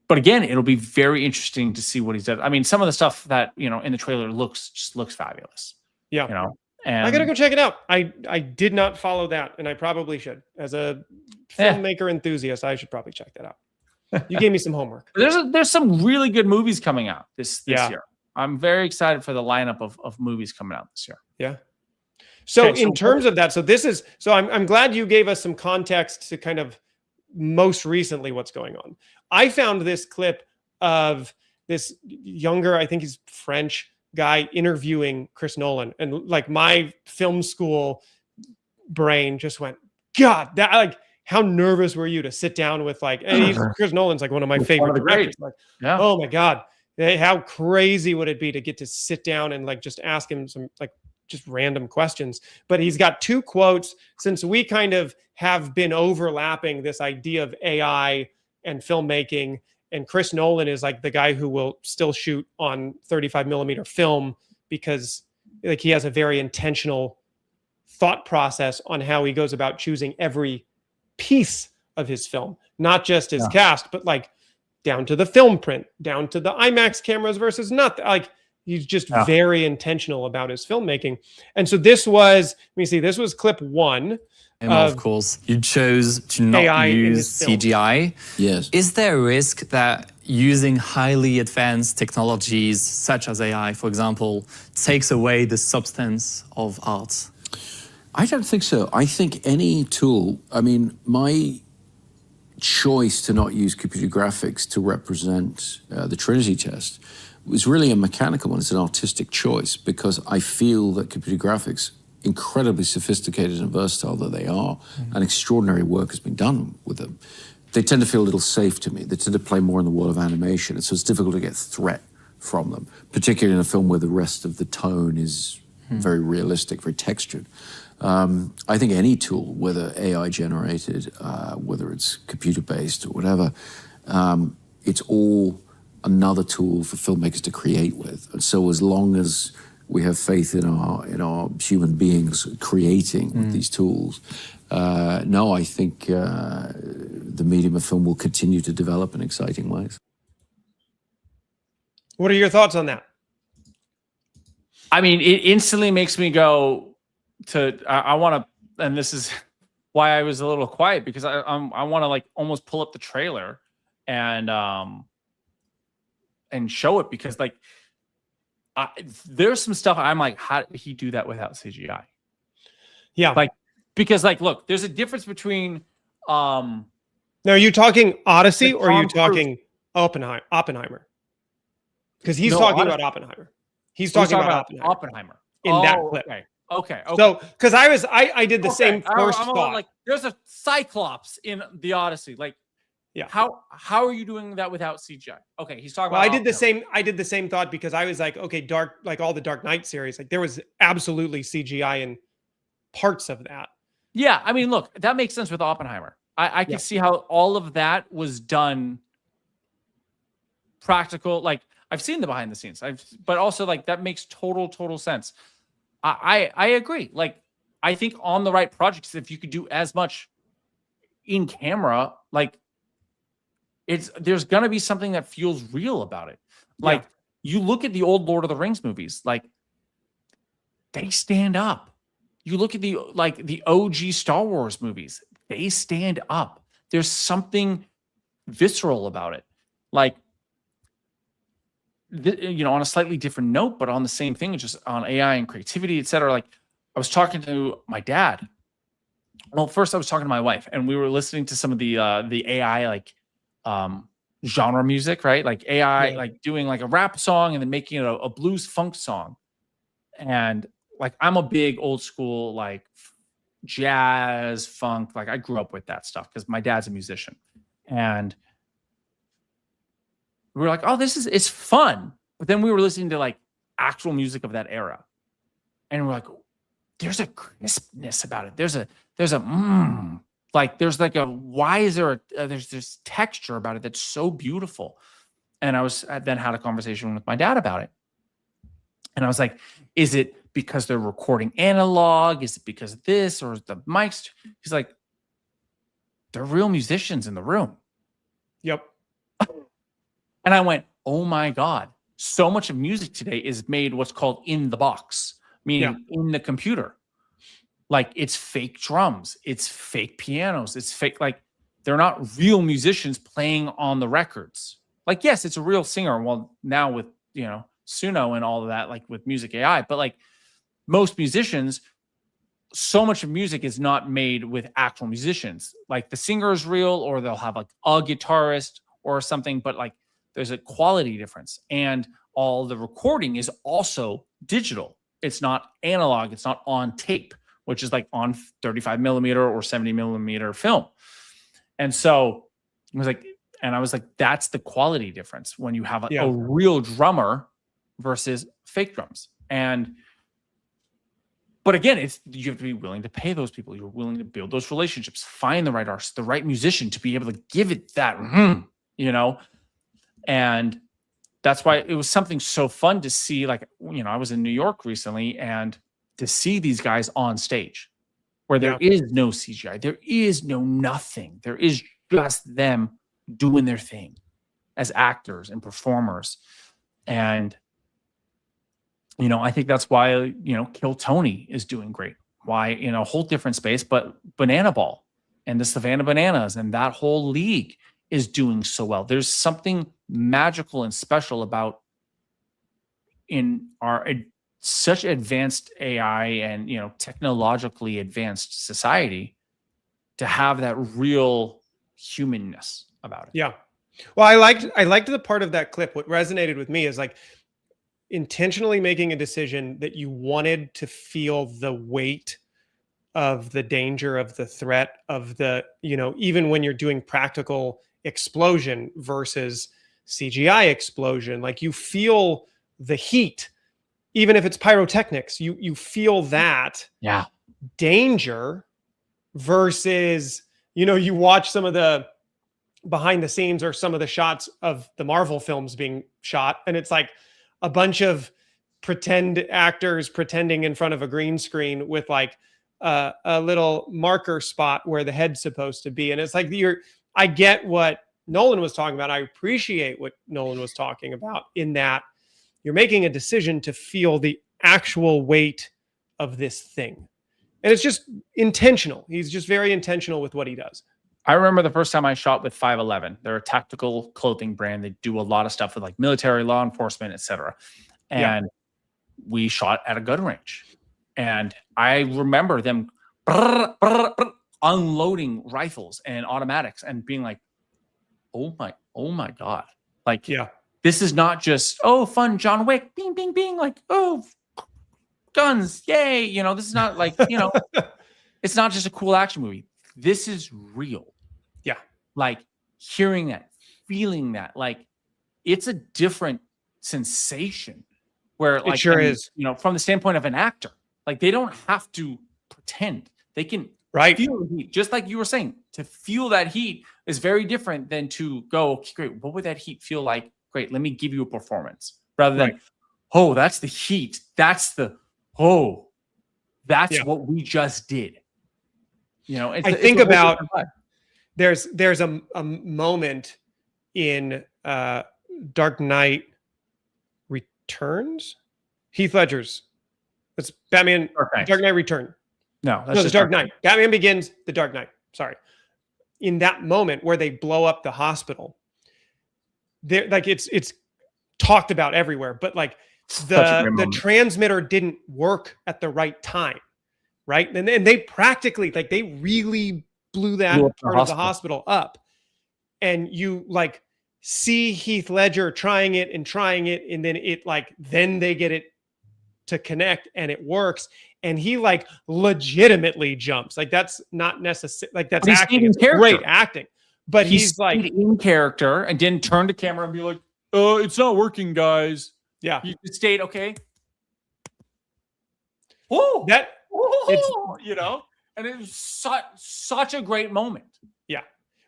But again, it'll be very interesting to see what he does. I mean, some of the stuff that in the trailer looks fabulous. Yeah. And I gotta go check it out. I did not follow that, and I probably should. As a filmmaker enthusiast, I should probably check that out. You gave me some homework. There's some really good movies coming out this year. I'm very excited for the lineup of movies coming out this year. Yeah. So in terms of that, I'm glad you gave us some context to kind of most recently what's going on. I found this clip of this younger, I think he's French guy, interviewing Chris Nolan, and like my film school brain just went, God, that, like, how nervous were you to sit down with Chris Nolan's like one of my favorite directors. Like, oh my God, how crazy would it be to get to sit down and like just ask him some like just random questions. But he's got two quotes, since we kind of have been overlapping this idea of AI and filmmaking. And Chris Nolan is like the guy who will still shoot on 35 millimeter film because like he has a very intentional thought process on how he goes about choosing every piece of his film, not just his cast, but like down to the film print, down to the IMAX cameras versus not. Like he's just very intentional about his filmmaking. And so this was clip one. And of course, you chose to not AI use CGI. Yes. Is there a risk that using highly advanced technologies such as AI, for example, takes away the substance of art? I don't think so. I think any tool, my choice to not use computer graphics to represent the Trinity test was really a mechanical one. It's an artistic choice because I feel that computer graphics, incredibly sophisticated and versatile that they are, and extraordinary work has been done with them, they tend to feel a little safe to me. They tend to play more in the world of animation, and so it's difficult to get threat from them, particularly in a film where the rest of the tone is very realistic, very textured. I think any tool, whether AI generated, whether it's computer based or whatever, it's all another tool for filmmakers to create with. And so as long as we have faith in our human beings creating with these tools, I think the medium of film will continue to develop in exciting ways. What are your thoughts on that? I mean, it instantly makes me go to, I want to, and this is why I was a little quiet, because I want to like almost pull up the trailer and show it, because like there's some stuff I'm like, how did he do that without CGI? Yeah. Like, because like, look, there's a difference between, no, Now, are you talking Odyssey With or are you Tom Cruise. talking Oppenheimer? Because he's No, talking Odyssey. about Oppenheimer. He's We're talking about Oppenheimer in that clip. Okay. So, because I did the same first I'm thought. like, there's a Cyclops in the Odyssey. Like, Yeah. How are you doing that without CGI? Okay, he's talking Well, about. I did the same thought because I was like, okay, like all the Dark Knight series, like there was absolutely CGI in parts of that. Yeah, I mean, look, that makes sense with Oppenheimer. I can see how all of that was done practical. Like, I've seen the behind the scenes. But also like that makes total sense. I agree. Like, I think on the right projects, if you could do as much in camera, like there's gonna be something that feels real about it. Like you look at the old Lord of the Rings movies, like they stand up. You look at the OG Star Wars movies, they stand up. There's something visceral about it. Like, on a slightly different note, but on the same thing, just on AI and creativity, etc. Like, I was talking to my dad. Well, first I was talking to my wife, and we were listening to some of the AI like genre music, right? Like AI, like doing like a rap song and then making it a blues funk song. And like, I'm a big old school like jazz funk. Like, I grew up with that stuff because my dad's a musician, and we were like, oh, it's fun. But then we were listening to like actual music of that era. And we're like, there's a crispness about it. There's this texture about it that's so beautiful. And I then had a conversation with my dad about it. And I was like, is it because they're recording analog? Is it because of this or the mics? He's like, they're real musicians in the room. Yep. And I went, oh my God, so much of music today is made what's called in the box, meaning in the computer. Like, it's fake drums, it's fake pianos, it's fake, like they're not real musicians playing on the records. Like, yes, it's a real singer. Well, now with, Suno and all of that, like with music AI, but like most musicians, so much of music is not made with actual musicians. Like, the singer is real, or they'll have like a guitarist or something, but like, there's a quality difference, and all the recording is also digital. It's not analog. It's not on tape, which is like on 35 millimeter or 70 millimeter film. And so I was like, that's the quality difference when you have a real drummer versus fake drums. But again, you have to be willing to pay those people. You're willing to build those relationships, find the right artist, the right musician to be able to give it that, And that's why it was something so fun to see. Like, I was in New York recently, and to see these guys on stage where there is no CGI, there is no nothing. There is just them doing their thing as actors and performers. And, I think that's why, Kill Tony is doing great. Why, in a whole different space, but Banana Ball and the Savannah Bananas and that whole league is doing so well. There's something magical and special about in our such advanced AI and technologically advanced society to have that real humanness about it. Yeah. Well, I liked the part of that clip. What resonated with me is like intentionally making a decision that you wanted to feel the weight of the danger, of the threat, of the, even when you're doing practical explosion versus CGI explosion, like you feel the heat, even if it's pyrotechnics, you feel that danger versus, you watch some of the behind the scenes or some of the shots of the Marvel films being shot, and it's like a bunch of pretend actors pretending in front of a green screen with like a little marker spot where the head's supposed to be. And it's like I get what Nolan was talking about. I appreciate what Nolan was talking about in that you're making a decision to feel the actual weight of this thing. And it's just intentional. He's just very intentional with what he does. I remember the first time I shot with 511. They're a tactical clothing brand. They do a lot of stuff with like military, law enforcement, etc. And we shot at a gun range. And I remember them unloading rifles and automatics and being like, oh my God. Like, this is not just, oh, fun John Wick, bing, bing, bing, like, oh, guns, yay. You know, this is not like, you know, it's not just a cool action movie. This is real. Yeah. Like hearing that, feeling that, like it's a different sensation where like, it sure is, you know, from the standpoint of an actor, like they don't have to pretend. They can feel the heat. Just like you were saying, to feel that heat is very different than to go, okay, great, what would that heat feel like? Great, let me give you a performance. Rather than, oh, that's the heat. That's the, oh, that's what we just did. You know, I think about, there's a moment in Dark Knight Returns, Heath Ledger's. It's Batman Dark Knight Return. No, that's just Dark Knight. Batman Begins, The Dark Knight. Sorry. In that moment where they blow up the hospital, there, like it's talked about everywhere, but like the transmitter didn't work at the right time, right? And they practically, like, they really blew that part of the hospital up, and you like see Heath Ledger trying it, and then it like, then they get it to connect and it works, and he like legitimately jumps. Like that's not necessary. Like that's acting. It's great acting, but he's like in character and didn't turn to camera and be like, it's not working, guys. Yeah. He stayed okay. Oh, it's, you know, and it was such a great moment. Yeah.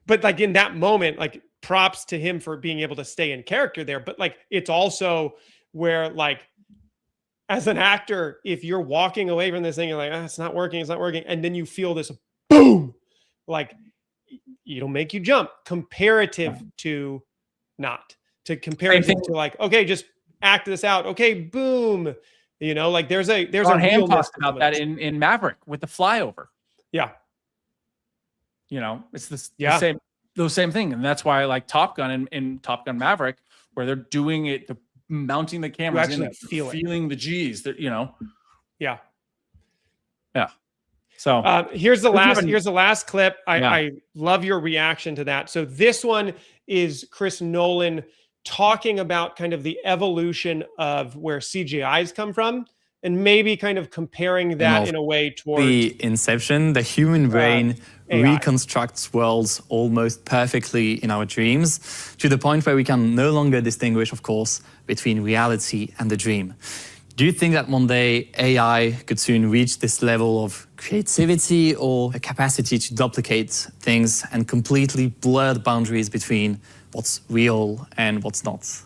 But like in that moment, like props to him for being able to stay in character there. But like, it's also where like, as an actor, if you're walking away from this thing, you're like, it's not working. And then you feel this boom, like it'll make you jump comparative to not. To comparative to like, okay, just act this out. Okay, boom. You know, like there's a Ham talked about that in Maverick with the flyover. Yeah. You know, it's the same thing. And that's why I like Top Gun in Top Gun Maverick, where they're doing it, mounting the cameras, actually feeling the G's that, you know. Yeah. So here's the last clip. I love your reaction to that. So this one is Chris Nolan talking about kind of the evolution of where CGI's come from, and maybe kind of comparing that in a way towards the inception. The human brain reconstructs worlds almost perfectly in our dreams, to the point where we can no longer distinguish, of course, between reality and the dream. Do you think that one day AI could soon reach this level of creativity or a capacity to duplicate things and completely blur the boundaries between what's real and what's not?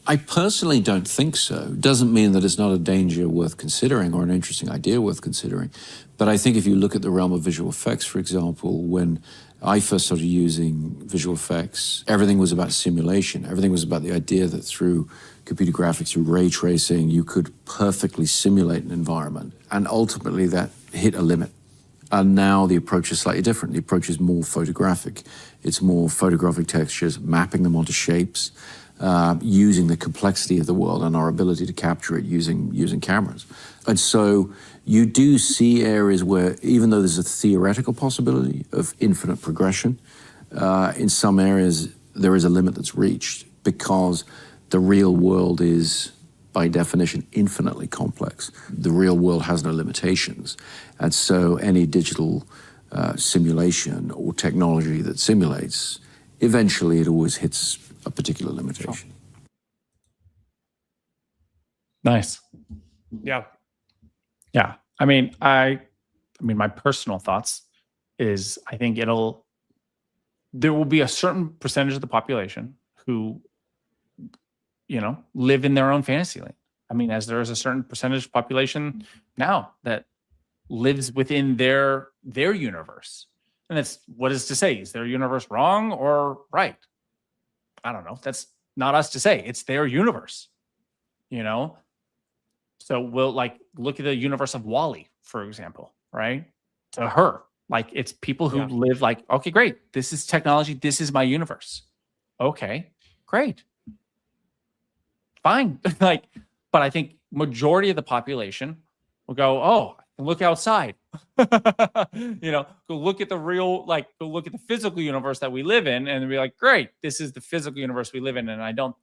I personally don't think so. Doesn't mean that it's not a danger worth considering or an interesting idea worth considering. But I think if you look at the realm of visual effects, for example, when I first started using visual effects, everything was about simulation. Everything was about the idea that through computer graphics, through ray tracing, you could perfectly simulate an environment. And ultimately that hit a limit. And now the approach is slightly different. The approach is more photographic. It's more photographic textures, mapping them onto shapes, using the complexity of the world and our ability to capture it using cameras. And so you do see areas where, even though there's a theoretical possibility of infinite progression, in some areas there is a limit that's reached because the real world is, by definition, infinitely complex. The real world has no limitations. And so any digital simulation or technology that simulates, eventually it always hits a particular limitation. Nice. Yeah. Yeah. I mean, my personal thoughts is I think there will be a certain percentage of the population who, you know, live in their own fantasy land. I mean, as there is a certain percentage of population now that lives within their universe. And that's what is to say. Is their universe wrong or right? I don't know. That's not us to say. It's their universe, you know? So we'll like look at the universe of WALL-E, for example, right? To her, like it's people who live like, okay, great. This is technology. This is my universe. Okay, great. Fine. Like, but I think majority of the population will go, oh, look outside. You know, go look at the real, like, go look at the physical universe that we live in, and be like, great, this is the physical universe we live in. And I don't,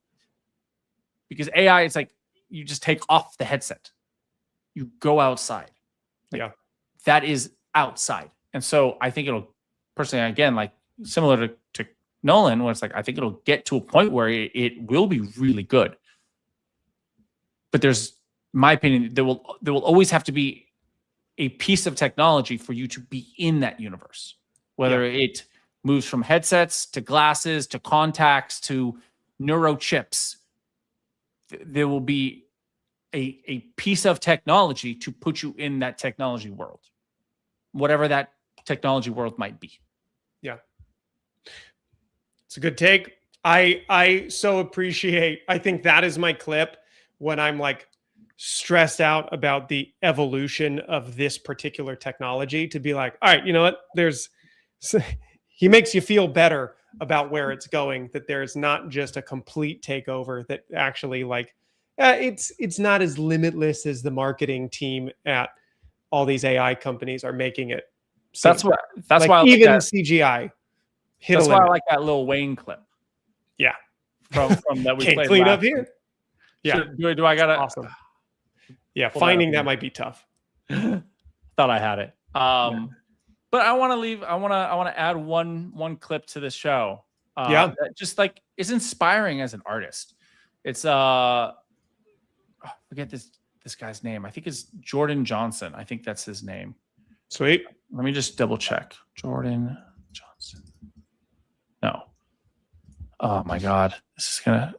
because AI, it's like you just take off the headset, you go outside. Like, yeah, that is outside. And so I think it'll, personally, again, like similar to Nolan, where it's like, I think it'll get to a point where it will be really good. But there's, in my opinion, there will always have to be a piece of technology for you to be in that universe, whether it moves from headsets to glasses to contacts to neurochips. There will be a piece of technology to put you in that technology world, whatever that technology world might be. Yeah, it's a good take. I so appreciate. I think that is my clip when I'm like stressed out about the evolution of this particular technology, to be like, all right, you know what? He makes you feel better about where it's going, that there's not just a complete takeover, that actually like, it's not as limitless as the marketing team at all these AI companies are making it. That's why I even like CGI hit that's a why limit. I like that Lil Wayne clip. Yeah. From that we Can't played clean last up here. Yeah. Yeah. Do I gotta? Awesome. Yeah. Finding that might be tough. Thought I had it. But I want to leave. I want to add one clip to this show. That just like is inspiring as an artist. It's forget this guy's name. I think it's Jordan Johnson. I think that's his name. Sweet. Let me just double check. Jordan Johnson. No. Oh my God. This is gonna.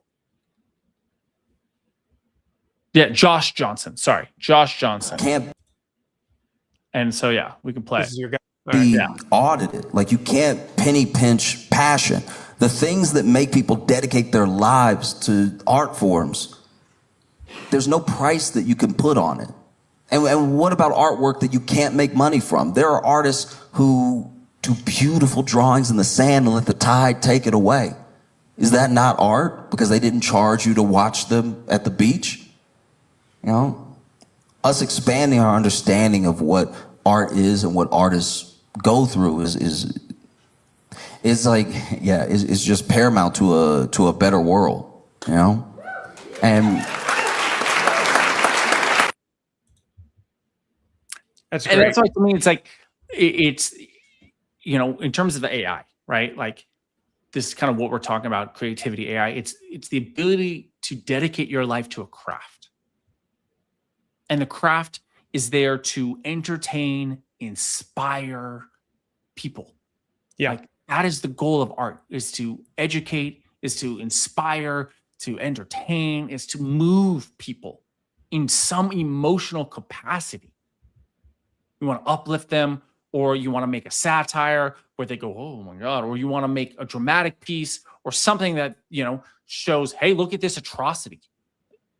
Yeah, Josh Johnson. Sorry, Josh Johnson. Can't And so yeah, we can play. This is your guy. be audited. Like you can't penny pinch passion. The things that make people dedicate their lives to art forms, there's no price that you can put on it. And what about artwork that you can't make money from? There are artists who do beautiful drawings in the sand and let the tide take it away. Is that not art because they didn't charge you to watch them at the beach? You know, us expanding our understanding of what art is and what artists go through is like, yeah, it's just paramount to a better world, you know? And That's great. And that's like, to me, it's like, it's, you know, in terms of the AI, right? Like this is kind of what we're talking about, creativity, AI. It's the ability to dedicate your life to a craft. And the craft is there to entertain, inspire people. Yeah. Like that is the goal of art, is to educate, is to inspire, to entertain, is to move people in some emotional capacity. You want to uplift them, or you want to make a satire where they go, oh my God, or you want to make a dramatic piece or something that, you know, shows, hey, look at this atrocity.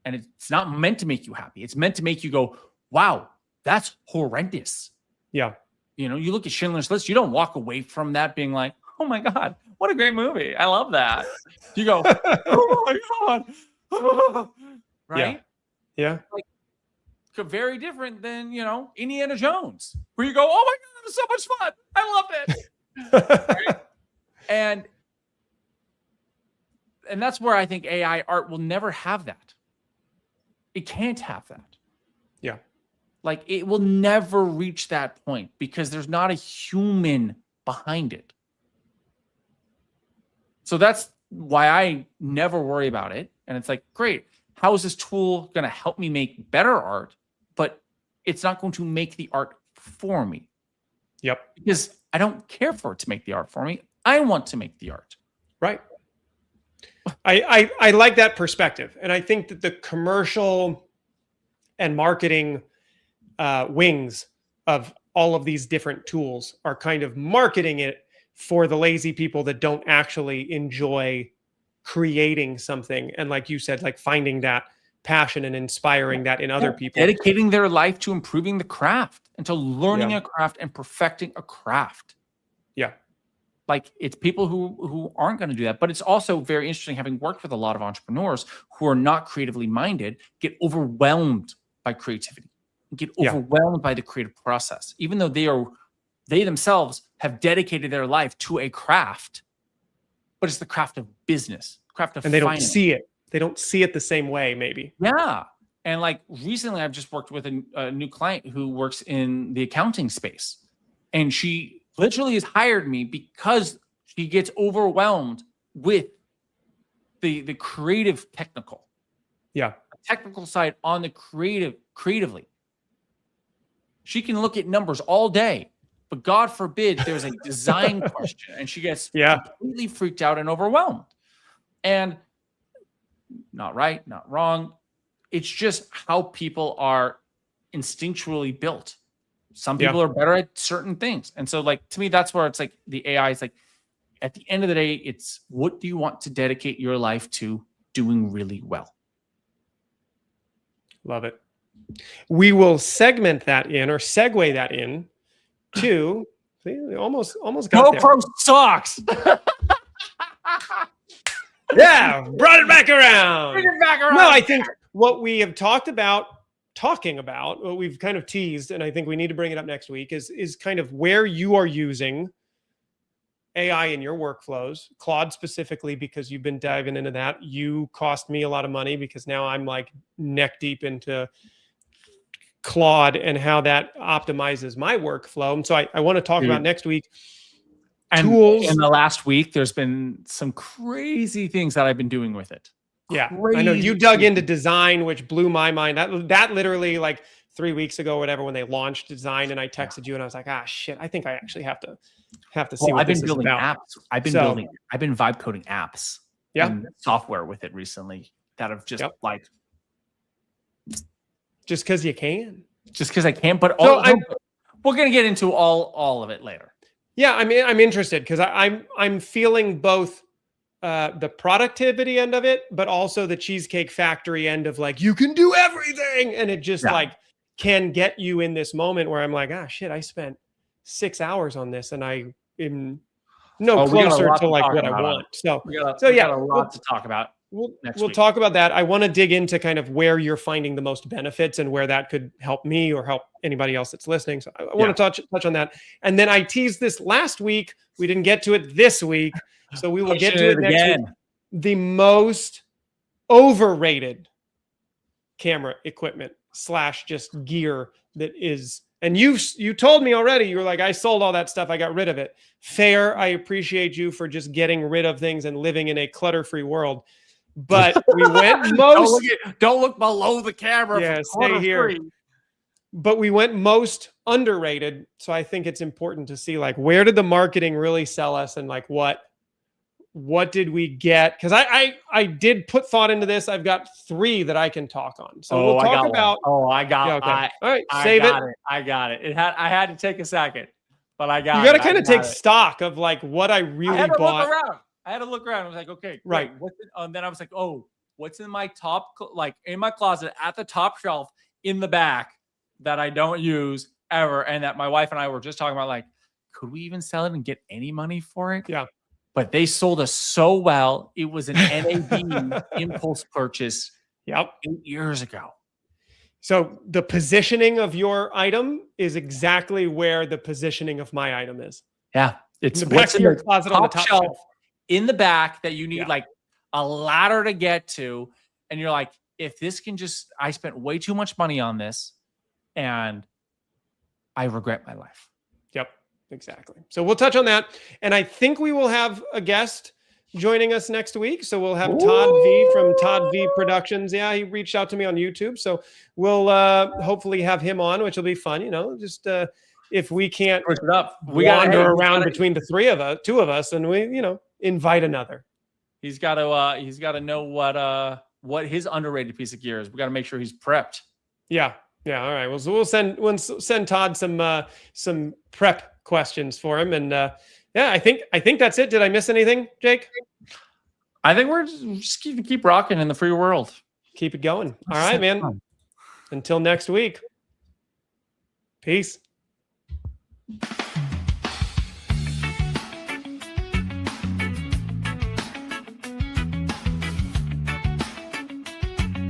And it's not meant to make you happy. It's meant to make you go, wow, that's horrendous. Yeah. You know, you look at Schindler's List, you don't walk away from that being like, oh my God, what a great movie. I love that. You go, oh my God. Right? Yeah. Like, very different than, you know, Indiana Jones, where you go, oh my God, it was so much fun. I loved it. Right? And that's where I think AI art will never have that. It can't have that. Yeah. Like it will never reach that point because there's not a human behind it. So that's why I never worry about it. And it's like, great, how is this tool going to help me make better art? But it's not going to make the art for me. Yep. Because I don't care for it to make the art for me. I want to make the art. Right. I like that perspective. And I think that the commercial and marketing wings of all of these different tools are kind of marketing it for the lazy people that don't actually enjoy creating something. And like you said, like finding that passion and inspiring that in other people. Dedicating their life to improving the craft and to learning a craft and perfecting a craft. Yeah. Like it's people who aren't going to do that. But it's also very interesting, having worked with a lot of entrepreneurs who are not creatively minded, get overwhelmed by creativity, and get overwhelmed by the creative process, even though they themselves have dedicated their life to a craft, but it's the craft of business, craft of and they don't finance. see it. They don't see it the same way, maybe. Yeah. And like recently, I've just worked with a new client who works in the accounting space. And she literally has hired me because she gets overwhelmed with the creative technical. Yeah. The technical side on the creatively. She can look at numbers all day, but God forbid there's a design question and she gets completely freaked out and overwhelmed. And not right, not wrong. It's just how people are instinctually built. Some people are better at certain things. And so like, to me, that's where it's like the AI is like, at the end of the day, it's what do you want to dedicate your life to doing really well? Love it. We will segment that in or segue that in to almost got there. GoPro sucks. Yeah, brought it back around. Bring it back around. No, I think what we have talking about, what we've kind of teased, and I think we need to bring it up next week, is kind of where you are using AI in your workflows, Claude specifically, because you've been diving into that. You cost me a lot of money because now I'm like neck deep into Claude and how that optimizes my workflow. And so I want to talk about next week. And tools. In the last week, there's been some crazy things that I've been doing with it. Yeah, I know you dug into design, which blew my mind. That literally like 3 weeks ago, or whatever, when they launched design, and I texted you and I was like, shit, I think I actually have to see what this is about. I've been vibe coding apps. And software with it recently that have just like just because you can. Just because I can, but we're gonna get into all of it later. Yeah, I mean, I'm interested because I'm feeling both the productivity end of it, but also the Cheesecake Factory end of like, you can do everything. And it just like can get you in this moment where I'm like, shit, I spent 6 hours on this and I am closer to like what I want. So we got a lot to talk about. We'll talk about that. I want to dig into kind of where you're finding the most benefits and where that could help me or help anybody else that's listening. So I want to touch on that. And then I teased this last week. We didn't get to it this week. So we will get to it next week. The most overrated camera equipment / just gear that is, and you told me already, you were like, I sold all that stuff. I got rid of it. Fair. I appreciate you for just getting rid of things and living in a clutter-free world. But we went most. Don't look below the camera. Yeah, stay here. But we went most underrated. So I think it's important to see like where did the marketing really sell us and like what did we get? Because I did put thought into this. I've got 3 that I can talk on. So we'll talk about. I got. Yeah, okay. All right, save it. I got it. I had to take a second, but I got. You got to kind of take stock of like what I really bought. I had to look around. I was like, okay, right. Then I was like, what's in my top, like in my closet at the top shelf in the back that I don't use ever, and that my wife and I were just talking about, like, could we even sell it and get any money for it? Yeah. But they sold us so well. It was an NAB impulse purchase. 8 years ago. So the positioning of your item is exactly where the positioning of my item is. Yeah. It's in the back of your closet on the top shelf. In the back that you need like a ladder to get to. And you're like, if this can just, I spent way too much money on this and I regret my life. Yep, exactly. So we'll touch on that. And I think we will have a guest joining us next week. So we'll have Todd V from Todd V Productions. Yeah, he reached out to me on YouTube. So we'll hopefully have him on, which will be fun. You know, just if we can't wander around between the 2 of us, and we, invite another. He's got to know what his underrated piece of gear is. We got to make sure he's prepped. Yeah. Yeah. All right. Well, so we'll send Todd some prep questions for him. And yeah, I think that's it. Did I miss anything, Jake? I think we're just keep rocking in the free world. Keep it going. All right, man. Fun. Until next week. Peace.